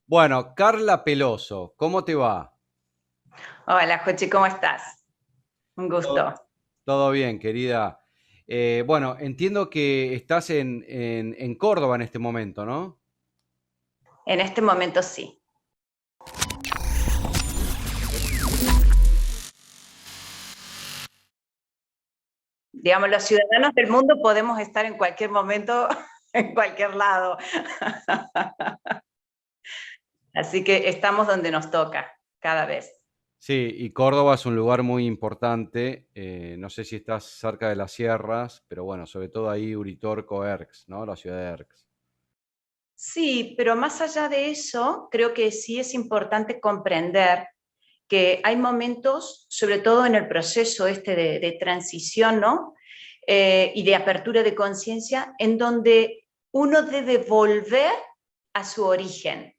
Bueno, Carla Peloso, ¿cómo te va? Hola, Jochi, ¿cómo estás? Un Todo, gusto. todo bien, querida. Bueno, entiendo que estás en Córdoba en este momento, ¿no? En este momento sí. Digamos, los ciudadanos del mundo podemos estar en cualquier momento, en cualquier lado. Así que estamos donde nos toca, cada vez. Sí, y Córdoba es un lugar muy importante. No sé si estás cerca de las sierras, pero bueno, sobre todo ahí Uritorco, Erx, ¿no? La ciudad de Erx. Sí, pero más allá de eso, creo que sí es importante comprender que hay momentos, sobre todo en el proceso este de transición, ¿no? Y de apertura de conciencia, en donde uno debe volver a su origen.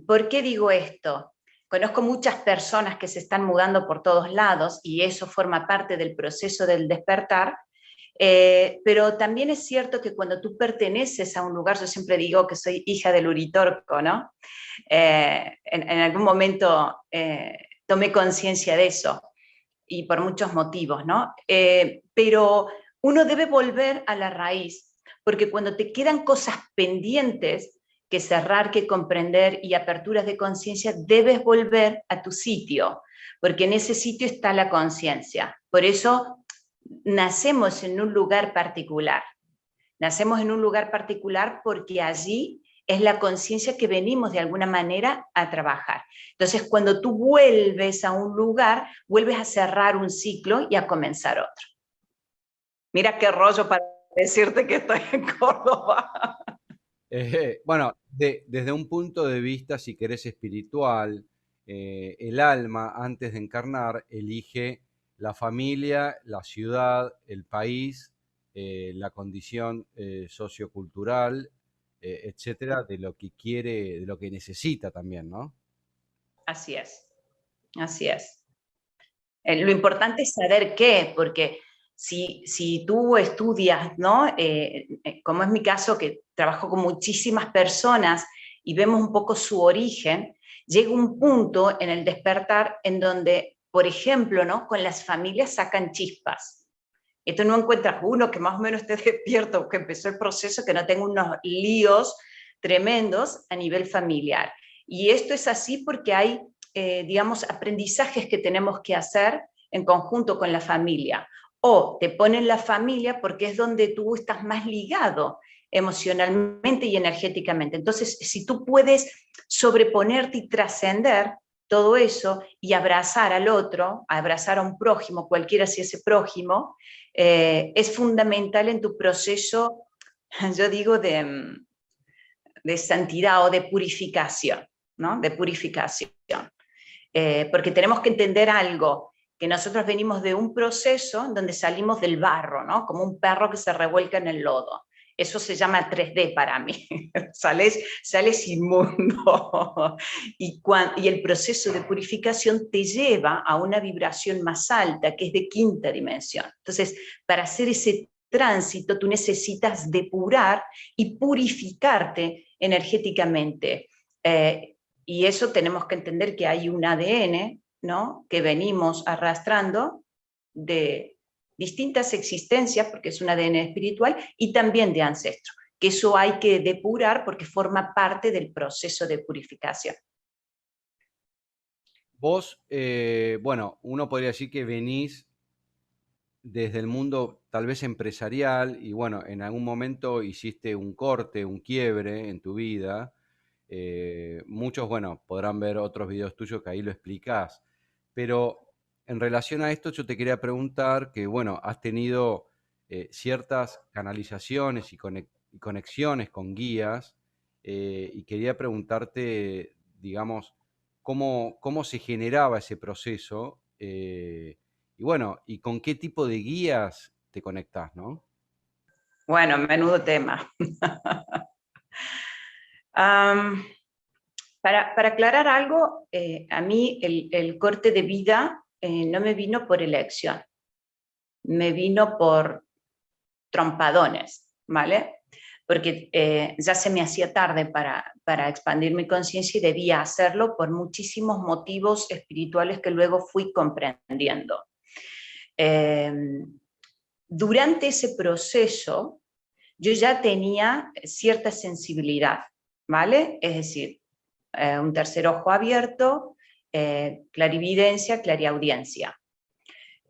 ¿Por qué digo esto? Conozco muchas personas que se están mudando por todos lados y eso forma parte del proceso del despertar, pero también es cierto que cuando tú perteneces a un lugar, yo siempre digo que soy hija del Uritorco, ¿no? En algún momento tomé conciencia de eso y por muchos motivos, ¿no? Pero uno debe volver a la raíz, porque cuando te quedan cosas pendientes que cerrar, que comprender y aperturas de conciencia, debes volver a tu sitio, porque en ese sitio está la conciencia. Por eso nacemos en un lugar particular. Nacemos en un lugar particular porque allí es la conciencia que venimos de alguna manera a trabajar. Entonces, cuando tú vuelves a un lugar, vuelves a cerrar un ciclo y a comenzar otro. Mira qué rollo para decirte que estoy en Córdoba. Bueno, desde un punto de vista, si querés, espiritual, el alma, antes de encarnar, elige la familia, la ciudad, el país, la condición sociocultural, etcétera, de lo que quiere, de lo que necesita también, ¿no? Así es, así es. Lo importante es saber qué, porque si tú estudias, ¿no? Como es mi caso, que trabajo con muchísimas personas y vemos un poco su origen, llega un punto en el despertar en donde, por ejemplo, ¿no? Con las familias sacan chispas. Esto no encuentras uno que más o menos esté despierto, que empezó el proceso, que no tenga unos líos tremendos a nivel familiar. Y esto es así porque hay, digamos, aprendizajes que tenemos que hacer en conjunto con la familia. O te ponen la familia porque es donde tú estás más ligado emocionalmente y energéticamente. Entonces, si tú puedes sobreponerte y trascender todo eso y abrazar al otro, abrazar a un prójimo, cualquiera sea ese prójimo, es fundamental en tu proceso, yo digo, de santidad o de purificación, ¿no? De purificación. Porque tenemos que entender algo, que nosotros venimos de un proceso donde salimos del barro, ¿no? Como un perro que se revuelca en el lodo. Eso se llama 3D para mí. Sales inmundo. Y el proceso de purificación te lleva a una vibración más alta, que es de quinta dimensión. Entonces, para hacer ese tránsito, tú necesitas depurar y purificarte energéticamente. Y eso tenemos que entender que hay un ADN, ¿no? Que venimos arrastrando de distintas existencias, porque es un ADN espiritual, y también de ancestros, que eso hay que depurar porque forma parte del proceso de purificación. Vos, bueno, uno podría decir que venís desde el mundo tal vez empresarial y bueno, en algún momento hiciste un corte, un quiebre en tu vida. Muchos, bueno, podrán ver otros videos tuyos que ahí lo explicás. Pero en relación a esto, yo te quería preguntar que, bueno, has tenido ciertas canalizaciones y conexiones con guías y quería preguntarte, digamos, cómo se generaba ese proceso y bueno, y con qué tipo de guías te conectás, ¿no? Bueno, menudo tema. um, para aclarar algo, a mí el corte de vida no me vino por elección, me vino por trompadones, ¿vale? porque ya se me hacía tarde para expandir mi conciencia y debía hacerlo por muchísimos motivos espirituales que luego fui comprendiendo. Durante ese proceso, yo ya tenía cierta sensibilidad, ¿vale? Es decir, un tercer ojo abierto, clarividencia, clariaudiencia.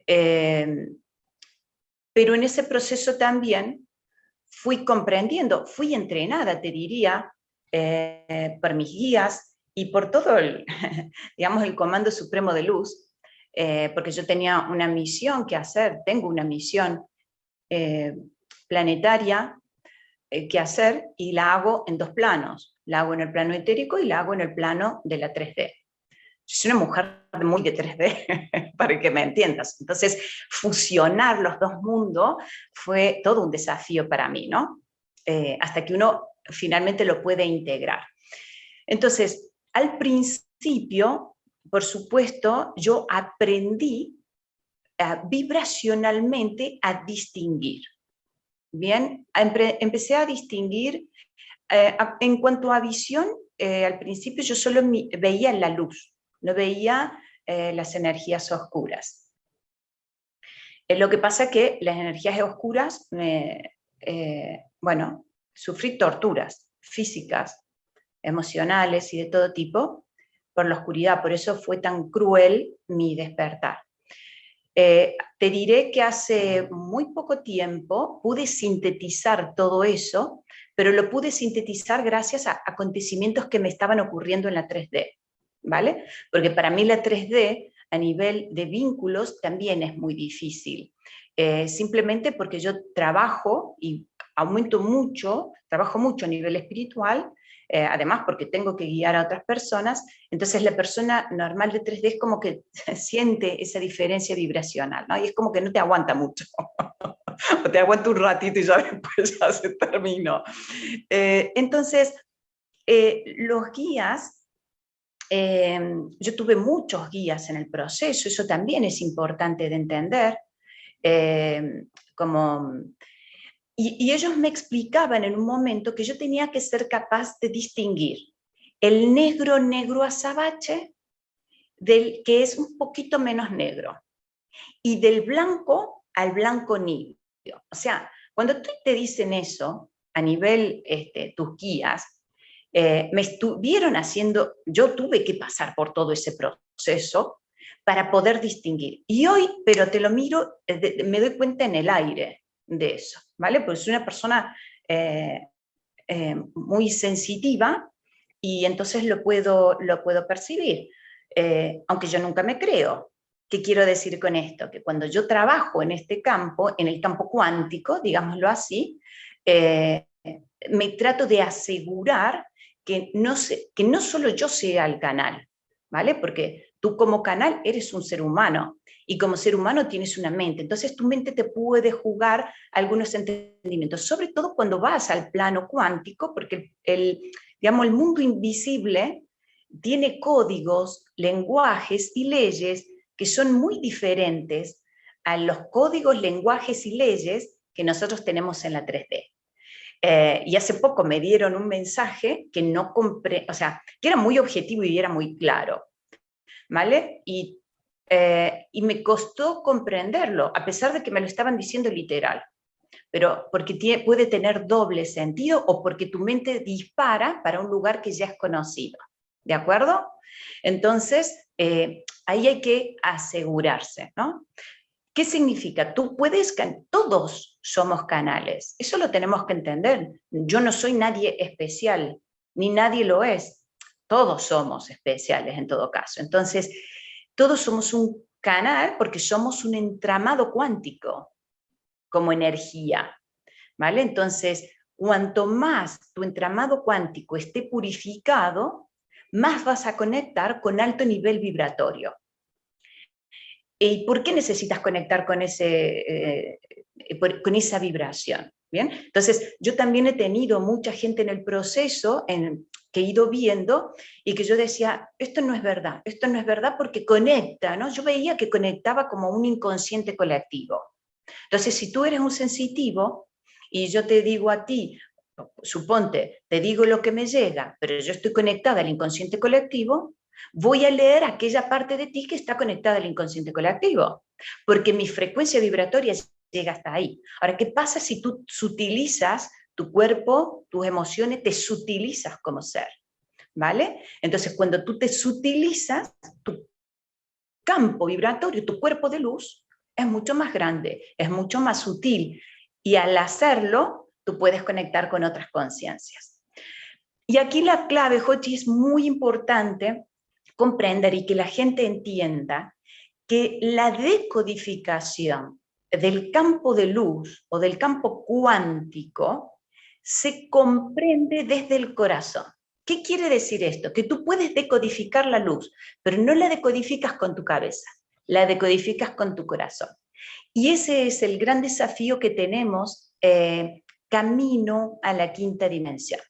Pero en ese proceso también fui comprendiendo, fui entrenada, te diría, por mis guías y por todo el, digamos, el Comando Supremo de Luz, porque yo tenía una misión que hacer, tengo una misión planetaria que hacer, y la hago en dos planos. La hago en el plano etérico y la hago en el plano de la 3D. Yo soy una mujer muy de 3D, para que me entiendas. Entonces, fusionar los dos mundos fue todo un desafío para mí, ¿no? Hasta que uno finalmente lo puede integrar. Entonces, al principio, por supuesto, yo aprendí vibracionalmente a distinguir. Bien, empecé a distinguir. En cuanto a visión, al principio yo solo veía la luz, no veía las energías oscuras. Lo que pasa es que las energías oscuras, bueno, sufrí torturas físicas, emocionales y de todo tipo por la oscuridad, por eso fue tan cruel mi despertar. Te diré que hace muy poco tiempo pude sintetizar todo eso, pero lo pude sintetizar gracias a acontecimientos que me estaban ocurriendo en la 3D, ¿vale? Porque para mí la 3D a nivel de vínculos también es muy difícil, simplemente porque yo trabajo y trabajo mucho a nivel espiritual, además porque tengo que guiar a otras personas, entonces la persona normal de 3D es como que siente esa diferencia vibracional, ¿no? Y es como que no te aguanta mucho, o te aguanta un ratito y ya después ya se terminó. Entonces, los guías, yo tuve muchos guías en el proceso, eso también es importante de entender, y ellos me explicaban en un momento que yo tenía que ser capaz de distinguir el negro azabache del que es un poquito menos negro, y del blanco al blanco nibio. O sea, cuando te dicen eso, a nivel tus guías, me estuvieron haciendo, yo tuve que pasar por todo ese proceso para poder distinguir. Y hoy, pero te lo miro, me doy cuenta en el aire de eso, ¿vale? Pues soy una persona muy sensitiva y entonces lo puedo percibir, aunque yo nunca me creo. ¿Qué quiero decir con esto? Que cuando yo trabajo en este campo, en el campo cuántico, digámoslo así, me trato de asegurar que no solo yo sea el canal, ¿vale? Porque tú como canal eres un ser humano, y como ser humano tienes una mente, entonces tu mente te puede jugar algunos entendimientos, sobre todo cuando vas al plano cuántico, porque digamos, el mundo invisible tiene códigos, lenguajes y leyes que son muy diferentes a los códigos, lenguajes y leyes que nosotros tenemos en la 3D. Y hace poco me dieron un mensaje que no o sea, que era muy objetivo y era muy claro, ¿vale? Y me costó comprenderlo, a pesar de que me lo estaban diciendo literal, pero porque puede tener doble sentido o porque tu mente dispara para un lugar que ya es conocido, ¿de acuerdo? Entonces, ahí hay que asegurarse, ¿no? ¿Qué significa? Todos somos canales, eso lo tenemos que entender. Yo no soy nadie especial, ni nadie lo es. Todos somos especiales en todo caso. Entonces, todos somos un canal porque somos un entramado cuántico como energía, ¿vale? Entonces, cuanto más tu entramado cuántico esté purificado, más vas a conectar con alto nivel vibratorio. ¿Y por qué necesitas conectar con esa vibración? ¿Bien? Entonces, yo también he tenido mucha gente en el proceso que he ido viendo y que yo decía, esto no es verdad porque conecta, ¿no? Yo veía que conectaba como un inconsciente colectivo. Entonces, si tú eres un sensitivo y yo te digo a ti, suponte, te digo lo que me llega, pero yo estoy conectada al inconsciente colectivo, voy a leer aquella parte de ti que está conectada al inconsciente colectivo, porque mi frecuencia vibratoria llega hasta ahí. Ahora, ¿qué pasa si tú sutilizas tu cuerpo, tus emociones, te sutilizas como ser? ¿Vale? Entonces, cuando tú te sutilizas, tu campo vibratorio, tu cuerpo de luz, es mucho más grande, es mucho más sutil. Y al hacerlo, tú puedes conectar con otras conciencias. Y aquí la clave, Jochi, es muy importante comprender y que la gente entienda que la decodificación del campo de luz o del campo cuántico se comprende desde el corazón. ¿Qué quiere decir esto? Que tú puedes decodificar la luz, pero no la decodificas con tu cabeza, la decodificas con tu corazón. Y ese es el gran desafío que tenemos camino a la quinta dimensión,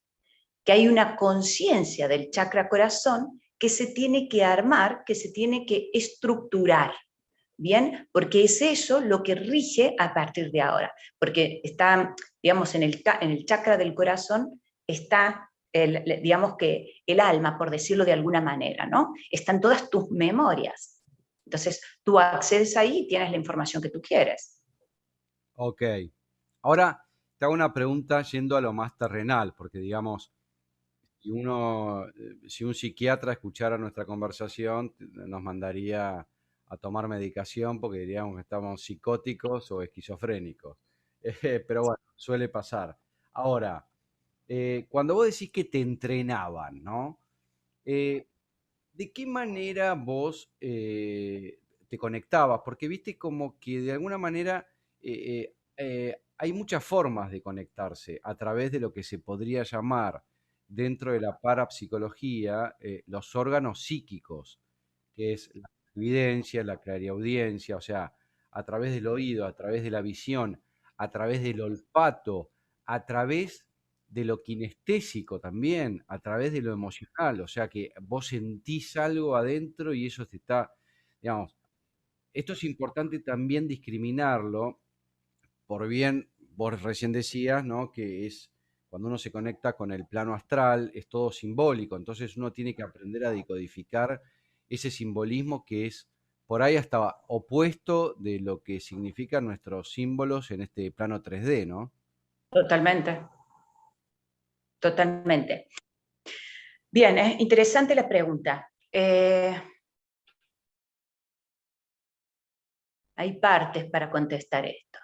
que hay una conciencia del chakra corazón que se tiene que armar, que se tiene que estructurar. ¿Bien? Porque es eso lo que rige a partir de ahora. Porque está, digamos, en el chakra del corazón está, digamos que el alma, por decirlo de alguna manera, ¿no? Están todas tus memorias. Entonces, tú accedes ahí y tienes la información que tú quieres. Ok. Ahora te hago una pregunta yendo a lo más terrenal, porque digamos, si un psiquiatra escuchara nuestra conversación, nos mandaría a tomar medicación porque diríamos que estamos psicóticos o esquizofrénicos. Pero bueno, suele pasar. Ahora, cuando vos decís que te entrenaban, ¿no? Eh, ¿De qué manera vos te conectabas? Porque viste como que de alguna manera hay muchas formas de conectarse a través de lo que se podría llamar dentro de la parapsicología los órganos psíquicos, que es la evidencia, la clariaudiencia, o sea, a través del oído, a través de la visión, a través del olfato, a través de lo kinestésico también, a través de lo emocional, o sea que vos sentís algo adentro y eso te está, digamos, esto es importante también discriminarlo, por bien, vos recién decías, ¿no? Que es cuando uno se conecta con el plano astral, es todo simbólico, entonces uno tiene que aprender a decodificar ese simbolismo que es por ahí hasta opuesto de lo que significan nuestros símbolos en este plano 3D, ¿no? Totalmente, totalmente. Bien, es interesante la pregunta. Hay partes para contestar esto.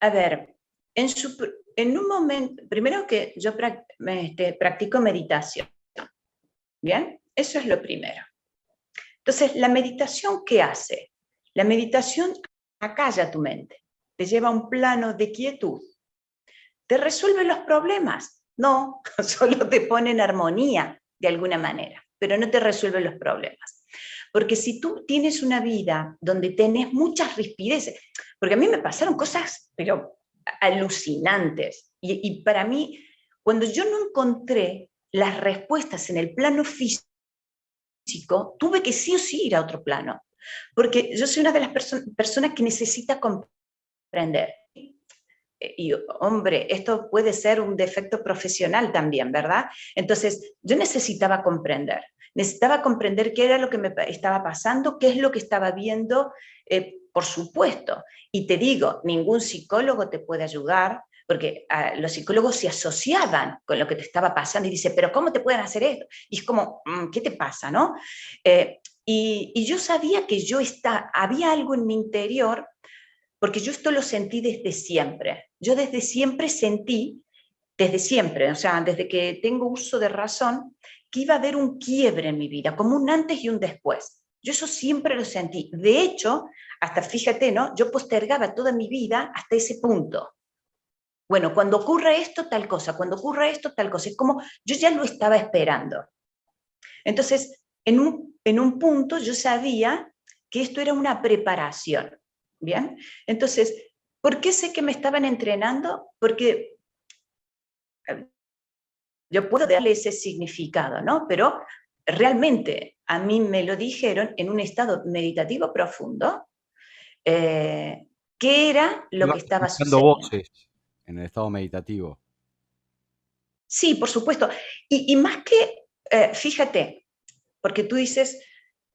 A ver, en un momento, primero que yo practico meditación, ¿bien? Eso es lo primero. Entonces, ¿la meditación qué hace? La meditación acalla tu mente, te lleva a un plano de quietud. ¿Te resuelve los problemas? No, solo te pone en armonía de alguna manera, pero no te resuelve los problemas. Porque si tú tienes una vida donde tenés muchas rispideces, porque a mí me pasaron cosas, pero alucinantes, y para mí, cuando yo no encontré las respuestas en el plano físico, tuve que sí o sí ir a otro plano, porque yo soy una de las personas que necesita comprender. Y hombre, esto puede ser un defecto profesional también, ¿verdad? Entonces, yo necesitaba comprender qué era lo que me estaba pasando, qué es lo que estaba viendo, por supuesto. Y te digo, ningún psicólogo te puede ayudar, porque los psicólogos se asociaban con lo que te estaba pasando y dicen, pero ¿cómo te pueden hacer esto? Y es como, ¿qué te pasa, no? Y yo sabía que había algo en mi interior, porque yo esto lo sentí desde siempre. Yo desde siempre sentí, desde siempre, o sea, desde que tengo uso de razón, que iba a haber un quiebre en mi vida, como un antes y un después. Yo eso siempre lo sentí. De hecho, hasta fíjate, ¿no? Yo postergaba toda mi vida hasta ese punto. Bueno, cuando ocurre esto, tal cosa, cuando ocurre esto, tal cosa. Es como yo ya lo estaba esperando. Entonces, en un punto yo sabía que esto era una preparación. ¿Bien? Entonces, ¿por qué sé que me estaban entrenando? Porque yo puedo darle ese significado, ¿no? Pero realmente a mí me lo dijeron en un estado meditativo profundo, qué era lo que Ibas estaba escuchando sucediendo. voces en el estado meditativo. Sí, por supuesto. Y más que, fíjate, porque tú dices,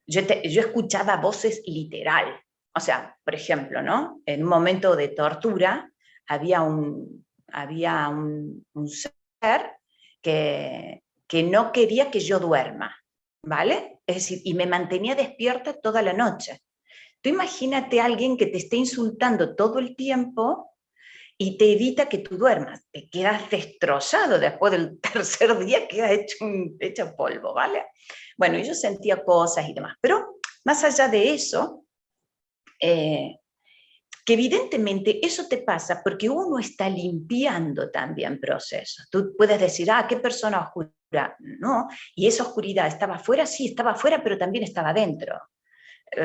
yo escuchaba voces literal. O sea, por ejemplo, ¿no? En un momento de tortura había un ser que no quería que yo duerma, ¿vale? Es decir, y me mantenía despierta toda la noche. Tú imagínate a alguien que te esté insultando todo el tiempo y te evita que tú duermas. Te quedas destrozado después del tercer día, quedas hecho polvo, ¿vale? Bueno, yo sentía cosas y demás, pero más allá de eso, eh, que evidentemente eso te pasa porque uno está limpiando también procesos. Tú puedes decir, qué persona oscura. No, y esa oscuridad estaba afuera, sí, estaba afuera, pero también estaba dentro.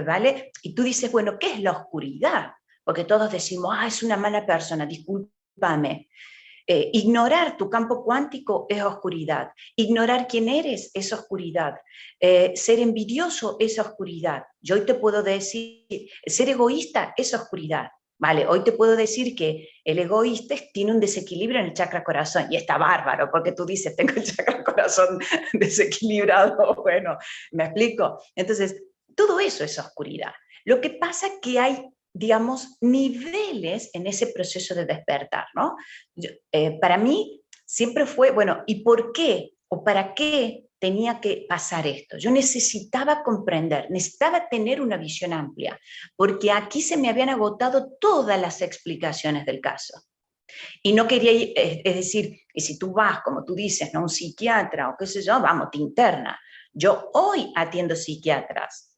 ¿Vale? Y tú dices, bueno, ¿qué es la oscuridad? Porque todos decimos, es una mala persona, discúlpame. Ignorar tu campo cuántico es oscuridad. Ignorar quién eres es oscuridad. Ser envidioso es oscuridad. Yo hoy te puedo decir, ser egoísta es oscuridad. Vale, hoy te puedo decir que el egoísta tiene un desequilibrio en el chakra corazón y está bárbaro porque tú dices, tengo el chakra corazón desequilibrado. Bueno, ¿me explico? Entonces, todo eso es oscuridad. Lo que pasa es que hay, digamos, niveles en ese proceso de despertar, ¿no? Para mí siempre fue, bueno, ¿y por qué o para qué tenía que pasar esto? Yo necesitaba comprender, necesitaba tener una visión amplia, porque aquí se me habían agotado todas las explicaciones del caso. Y no quería, es decir, y si tú vas, como tú dices, ¿no? A un psiquiatra o qué sé yo, vamos, te interna. Yo hoy atiendo psiquiatras,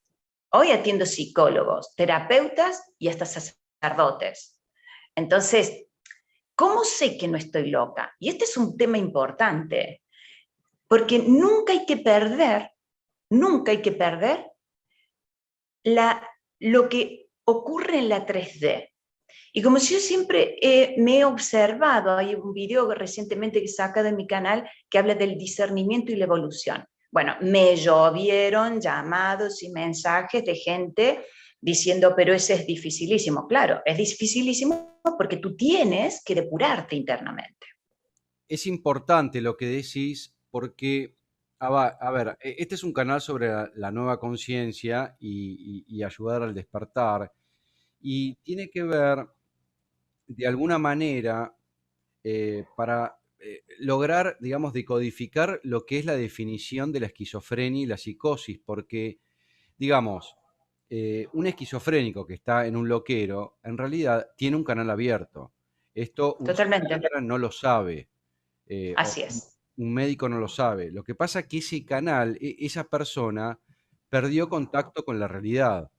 hoy atiendo psicólogos, terapeutas y hasta sacerdotes. Entonces, ¿cómo sé que no estoy loca? Y este es un tema importante, porque nunca hay que perder lo que ocurre en la 3D. Y como yo siempre me he observado, hay un video recientemente que saca de mi canal que habla del discernimiento y la evolución. Bueno, me llovieron llamados y mensajes de gente diciendo, pero ese es dificilísimo. Claro, es dificilísimo porque tú tienes que depurarte internamente. Es importante lo que decís porque, a ver, este es un canal sobre la nueva conciencia y ayudar al despertar. Y tiene que ver, de alguna manera, para lograr, digamos, decodificar lo que es la definición de la esquizofrenia y la psicosis, porque, digamos, un esquizofrénico que está en un loquero, en realidad tiene un canal abierto. Esto un Totalmente. psiquiatra no lo sabe, o Así es. un médico no lo sabe. Lo que pasa es que ese canal, esa persona, perdió contacto con la realidad.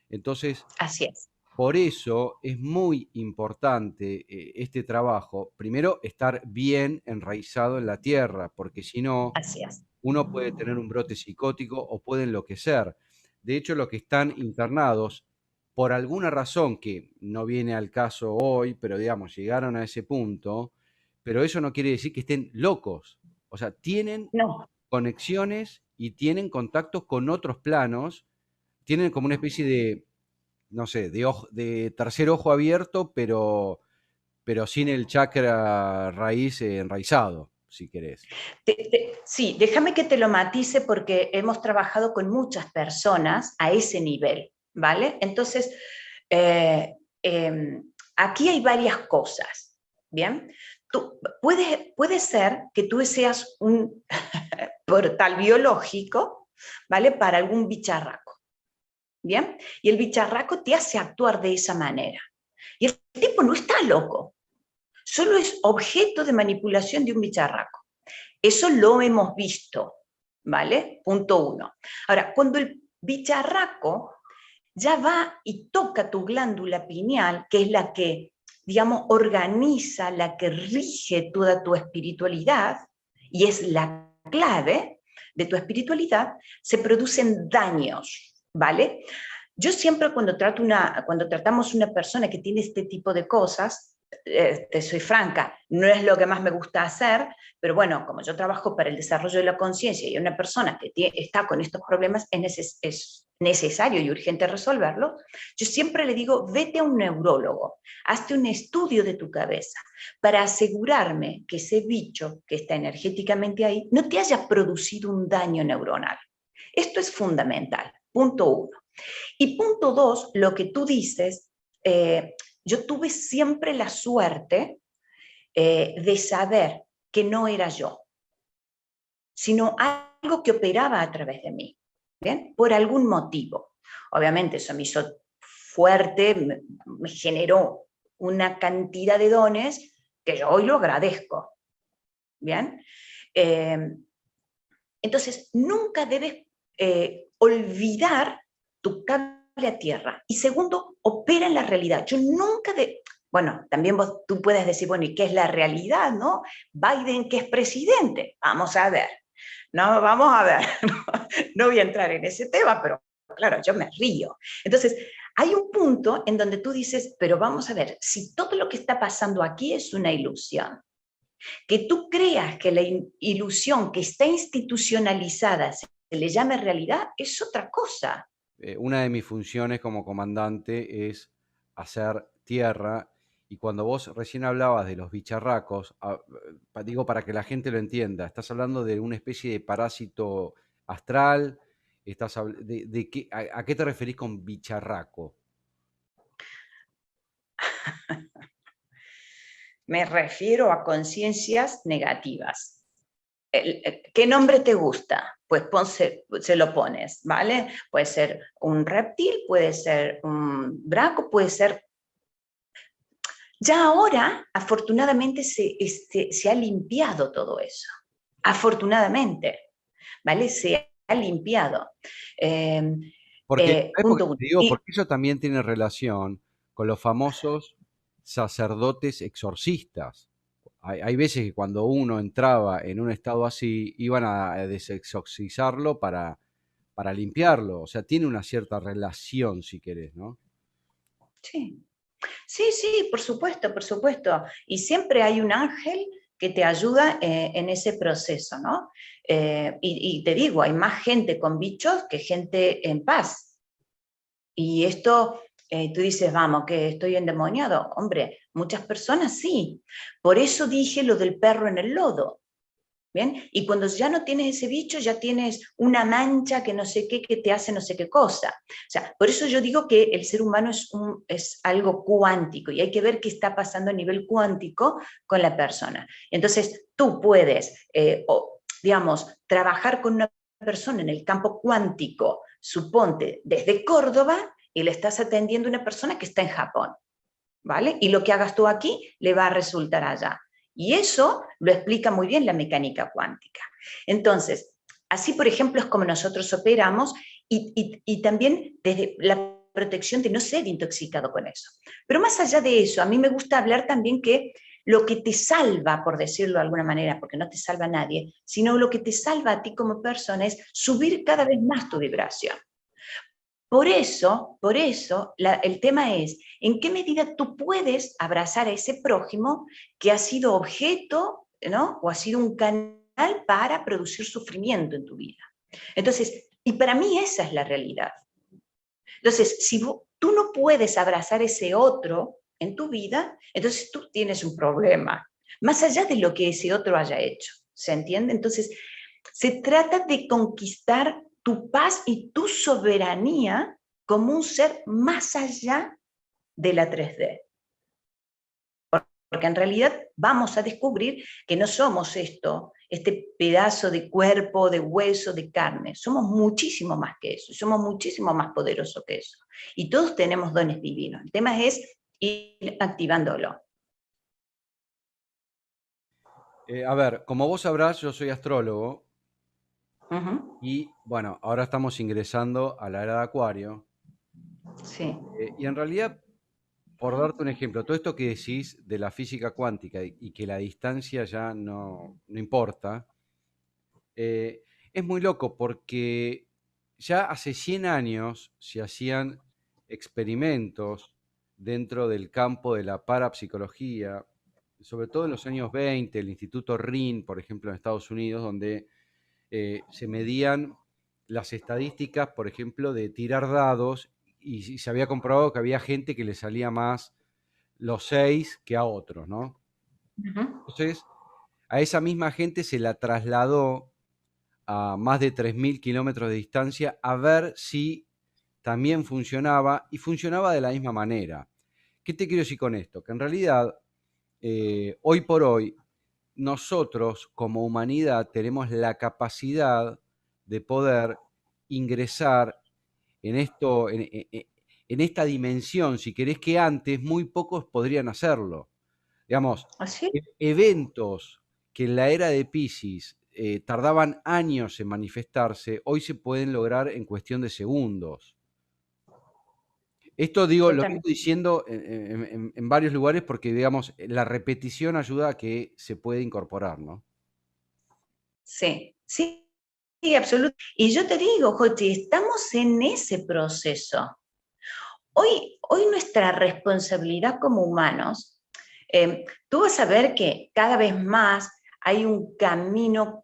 Entonces, Así es. por eso es muy importante este trabajo. Primero, estar bien enraizado en la tierra, porque si no, Así es. uno puede tener un brote psicótico o puede enloquecer. De hecho, los que están internados, por alguna razón que no viene al caso hoy, pero digamos, llegaron a ese punto, pero eso no quiere decir que estén locos. O sea, tienen No, conexiones y tienen contactos con otros planos, tienen como una especie de, no sé, de tercer ojo abierto, pero sin el chakra raíz enraizado, si querés. sí, déjame que te lo matice porque hemos trabajado con muchas personas a ese nivel, ¿vale? Entonces, eh, eh, aquí hay varias cosas, ¿bien? Puede ser que tú seas un portal biológico, ¿vale? Para algún bicharraco, ¿bien? Y el bicharraco te hace actuar de esa manera. Y el tipo no está loco, solo es objeto de manipulación de un bicharraco. Eso lo hemos visto, ¿vale? Punto uno. Ahora, cuando el bicharraco ya va y toca tu glándula pineal, que es la que, digamos, organiza, la que rige toda tu espiritualidad, y es la clave de tu espiritualidad, se producen daños, ¿vale? Yo siempre cuando tratamos una persona que tiene este tipo de cosas, te soy franca, no es lo que más me gusta hacer, pero bueno, como yo trabajo para el desarrollo de la conciencia y una persona que está con estos problemas, necesario y urgente resolverlo, yo siempre le digo, vete a un neurólogo, hazte un estudio de tu cabeza para asegurarme que ese bicho que está energéticamente ahí no te haya producido un daño neuronal. Esto es fundamental, punto uno. Y punto dos, lo que tú dices, yo tuve siempre la suerte de saber que no era yo, sino algo que operaba a través de mí, ¿bien? Por algún motivo. Obviamente eso me hizo fuerte, me generó una cantidad de dones que yo hoy lo agradezco, ¿bien? Entonces, nunca debes olvidar tu cable a tierra. Y segundo, opera en la realidad. Yo nunca bueno, también tú puedes decir, bueno, ¿y qué es la realidad, no? Biden, que es presidente. Vamos a ver. No, vamos a ver. No voy a entrar en ese tema, pero claro, yo me río. Entonces, hay un punto en donde tú dices, pero vamos a ver, si todo lo que está pasando aquí es una ilusión, que tú creas que la ilusión que está institucionalizada se le llame realidad, es otra cosa. Una de mis funciones como comandante es hacer tierra, y cuando vos recién hablabas de los bicharracos, digo para que la gente lo entienda, estás hablando de una especie de parásito astral, ¿a qué te referís con bicharraco? Me refiero a conciencias negativas. ¿Qué nombre te gusta? Pues se lo pones, ¿vale? Puede ser un reptil, puede ser un braco, puede ser... Ya ahora, afortunadamente, se ha limpiado todo eso. Afortunadamente, ¿vale? Se ha limpiado. Eh, ¿Sabes por qué punto uno. te digo? Y Porque eso también tiene relación con los famosos sacerdotes exorcistas. Hay veces que cuando uno entraba en un estado así, iban a desexorcizarlo para limpiarlo. O sea, tiene una cierta relación, si querés, ¿no? sí, sí, sí, por supuesto, por supuesto. Y siempre hay un ángel que te ayuda en ese proceso, ¿no? Y te digo, hay más gente con bichos que gente en paz. Y esto, tú dices, vamos, que estoy endemoniado. Hombre, muchas personas sí. Por eso dije lo del perro en el lodo. ¿Bien? Y cuando ya no tienes ese bicho, ya tienes una mancha que no sé qué, que te hace no sé qué cosa. O sea, por eso yo digo que el ser humano es algo cuántico y hay que ver qué está pasando a nivel cuántico con la persona. Entonces, tú puedes, digamos, trabajar con una persona en el campo cuántico, suponte, desde Córdoba, y le estás atendiendo a una persona que está en Japón. ¿Vale? Y lo que hagas tú aquí le va a resultar allá. Y eso lo explica muy bien la mecánica cuántica. Entonces, así por ejemplo es como nosotros operamos y también desde la protección de no ser intoxicado con eso. Pero más allá de eso, a mí me gusta hablar también que lo que te salva, por decirlo de alguna manera, porque no te salva a nadie, sino lo que te salva a ti como persona es subir cada vez más tu vibración. Por eso el tema es, ¿en qué medida tú puedes abrazar a ese prójimo que ha sido objeto, ¿no? O ha sido un canal para producir sufrimiento en tu vida? Entonces, y para mí esa es la realidad. Entonces, si tú no puedes abrazar ese otro en tu vida, entonces tú tienes un problema, más allá de lo que ese otro haya hecho. ¿Se entiende? Entonces, se trata de conquistar tu paz y tu soberanía como un ser más allá de la 3D. Porque en realidad vamos a descubrir que no somos esto, este pedazo de cuerpo, de hueso, de carne. Somos muchísimo más que eso, somos muchísimo más poderosos que eso. Y todos tenemos dones divinos. El tema es ir activándolo. A ver, como vos sabrás, yo soy astrólogo Ujú. y bueno, ahora estamos ingresando a la era de Acuario. Sí. Y en realidad, por darte un ejemplo, todo esto que decís de la física cuántica y que la distancia ya no importa, es muy loco porque ya hace 100 años se hacían experimentos dentro del campo de la parapsicología, sobre todo en los años 20, el Instituto RIN, por ejemplo, en Estados Unidos, donde se medían las estadísticas, por ejemplo, de tirar dados, y se había comprobado que había gente que le salía más los 6 que a otros, ¿no? Ujú. Entonces, a esa misma gente se la trasladó a más de 3.000 kilómetros de distancia a ver si también funcionaba, y funcionaba de la misma manera. ¿Qué te quiero decir con esto? Que en realidad, hoy por hoy, nosotros como humanidad tenemos la capacidad de poder ingresar en esto, en esta dimensión, si querés, que antes muy pocos podrían hacerlo. Digamos, ¿Así? eventos que en la era de Piscis tardaban años en manifestarse, hoy se pueden lograr en cuestión de segundos. Esto digo, lo vengo Totalmente. diciendo en varios lugares porque, digamos, la repetición ayuda a que se pueda incorporar, ¿no? Sí, sí, sí, absolutamente. Y yo te digo, Joti, estamos en ese proceso. Hoy nuestra responsabilidad como humanos, tú vas a ver que cada vez más hay un camino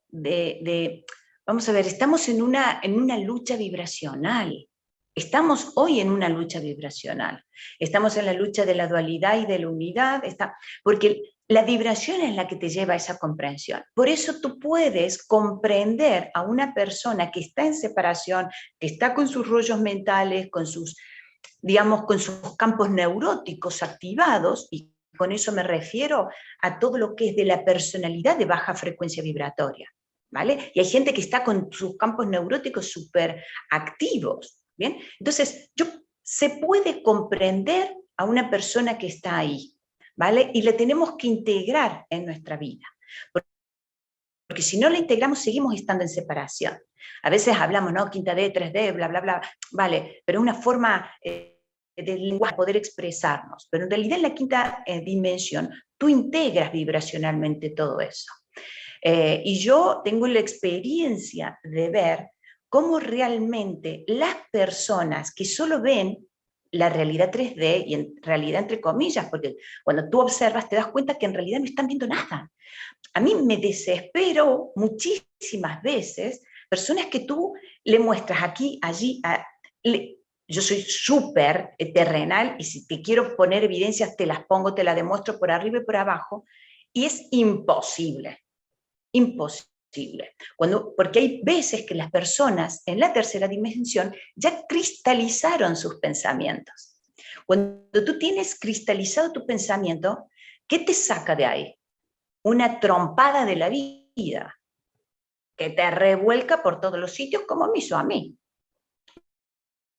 vamos a ver, estamos en una lucha vibracional. Estamos hoy en una lucha vibracional. Estamos en la lucha de la dualidad y de la unidad, porque la vibración es la que te lleva a esa comprensión. Por eso tú puedes comprender a una persona que está en separación, que está con sus rollos mentales, con sus, digamos, con sus campos neuróticos activados, y con eso me refiero a todo lo que es de la personalidad de baja frecuencia vibratoria, ¿vale? Y hay gente que está con sus campos neuróticos súper activos, ¿bien? Entonces, se puede comprender a una persona que está ahí, ¿vale? Y la tenemos que integrar en nuestra vida. Porque si no la integramos, seguimos estando en separación. A veces hablamos, ¿no? Quinta D, 3D, bla, bla, bla. Vale, pero es una forma del lenguaje poder expresarnos. Pero en realidad en la quinta dimensión, tú integras vibracionalmente todo eso. Y yo tengo la experiencia de ver cómo realmente las personas que solo ven la realidad 3D, y en realidad entre comillas, porque cuando tú observas te das cuenta que en realidad no están viendo nada. A mí me desesperó muchísimas veces personas que tú le muestras aquí, allí, yo soy súper terrenal, y si te quiero poner evidencias te las pongo, te las demuestro por arriba y por abajo, y es imposible, imposible. Porque hay veces que las personas en la tercera dimensión ya cristalizaron sus pensamientos. Cuando tú tienes cristalizado tu pensamiento, ¿qué te saca de ahí? Una trompada de la vida que te revuelca por todos los sitios, como me hizo a mí.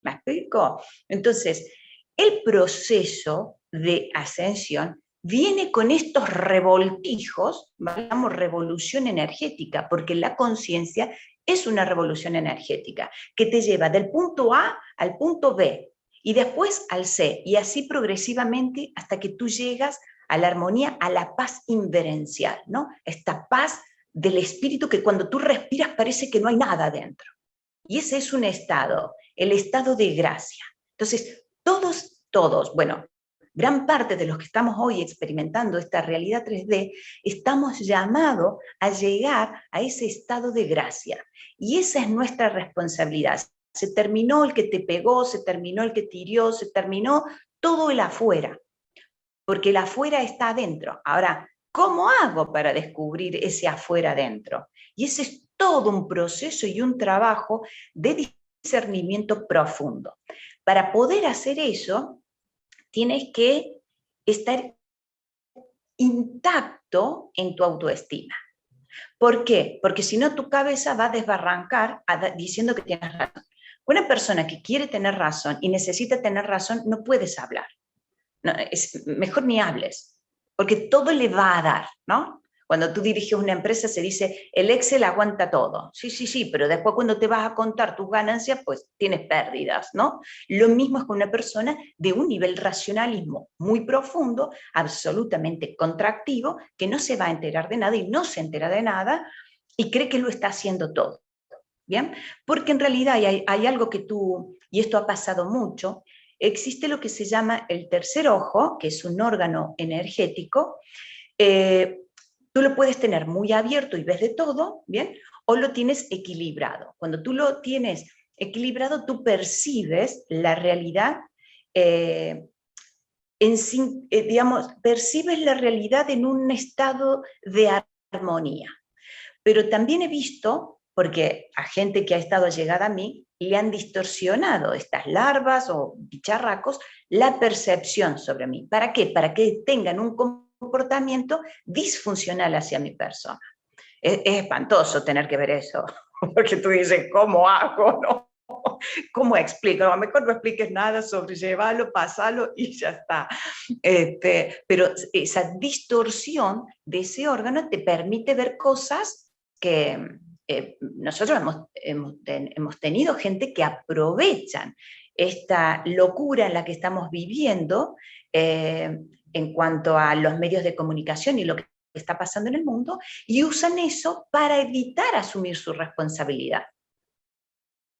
¿Me explico? Entonces, el proceso de ascensión viene con estos revoltijos, llamamos revolución energética, porque la conciencia es una revolución energética que te lleva del punto A al punto B y después al C, y así progresivamente hasta que tú llegas a la armonía, a la paz inverencial, ¿no? Esta paz del espíritu que cuando tú respiras parece que no hay nada dentro. Y ese es un estado, el estado de gracia. Entonces, todos, bueno, gran parte de los que estamos hoy experimentando esta realidad 3D, estamos llamados a llegar a ese estado de gracia. Y esa es nuestra responsabilidad. Se terminó el que te pegó, se terminó el que te hirió, se terminó todo el afuera, porque el afuera está adentro. Ahora, ¿cómo hago para descubrir ese afuera adentro? Y ese es todo un proceso y un trabajo de discernimiento profundo. Para poder hacer eso, tienes que estar intacto en tu autoestima. ¿Por qué? Porque si no, tu cabeza va a desbarrancar diciendo que tienes razón. Una persona que quiere tener razón y necesita tener razón, no puedes hablar. No, mejor ni hables, porque todo le va a dar, ¿no? Cuando tú diriges una empresa se dice, el Excel aguanta todo. Sí, sí, sí, pero después cuando te vas a contar tus ganancias, pues tienes pérdidas, ¿no? Lo mismo es con una persona de un nivel racionalismo muy profundo, absolutamente contractivo, que no se va a enterar de nada y no se entera de nada y cree que lo está haciendo todo. ¿Bien? Porque en realidad hay algo que tú, y esto ha pasado mucho, existe lo que se llama el tercer ojo, que es un órgano energético, eh, Tú lo puedes tener muy abierto y ves de todo, ¿bien? O lo tienes equilibrado. Cuando tú lo tienes equilibrado, tú percibes la realidad, digamos, percibes la realidad en un estado de armonía. Pero también he visto, porque a gente que ha estado llegada a mí, le han distorsionado estas larvas o bicharracos la percepción sobre mí. ¿Para qué? Para que tengan un comportamiento disfuncional hacia mi persona. Es espantoso tener que ver eso, porque tú dices, ¿cómo hago? ¿No? ¿Cómo explico? A lo mejor no expliques nada, sobrellevalo, pasalo y ya está. Pero esa distorsión de ese órgano te permite ver cosas que nosotros hemos tenido gente que aprovechan esta locura en la que estamos viviendo en cuanto a los medios de comunicación y lo que está pasando en el mundo, y usan eso para evitar asumir su responsabilidad.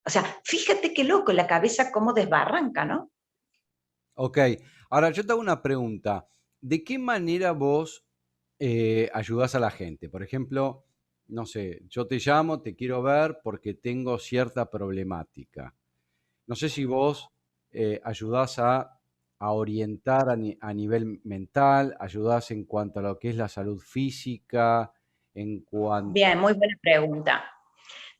O sea, fíjate qué loco, la cabeza cómo desbarranca, ¿no? Ok, ahora yo te hago una pregunta. ¿De qué manera vos ayudás a la gente? Por ejemplo, no sé, yo te llamo, te quiero ver porque tengo cierta problemática. No sé si vos ayudás a orientar a nivel mental, ayudás en cuanto a lo que es la salud física, en cuanto... Bien, muy buena pregunta.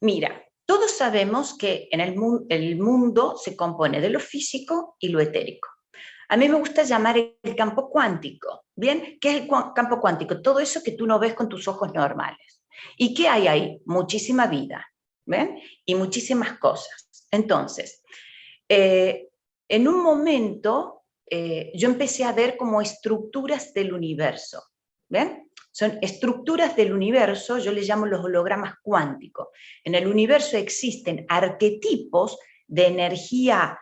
Mira, todos sabemos que en el mundo se compone de lo físico y lo etérico. A mí me gusta llamar el campo cuántico, ¿bien? ¿Qué es el campo cuántico? Todo eso que tú no ves con tus ojos normales. ¿Y qué hay ahí? Muchísima vida, ¿ven? Y muchísimas cosas. Entonces, eh, en un momento yo empecé a ver como estructuras del universo, ¿ven? Son estructuras del universo, yo les llamo los hologramas cuánticos. En el universo existen arquetipos de energía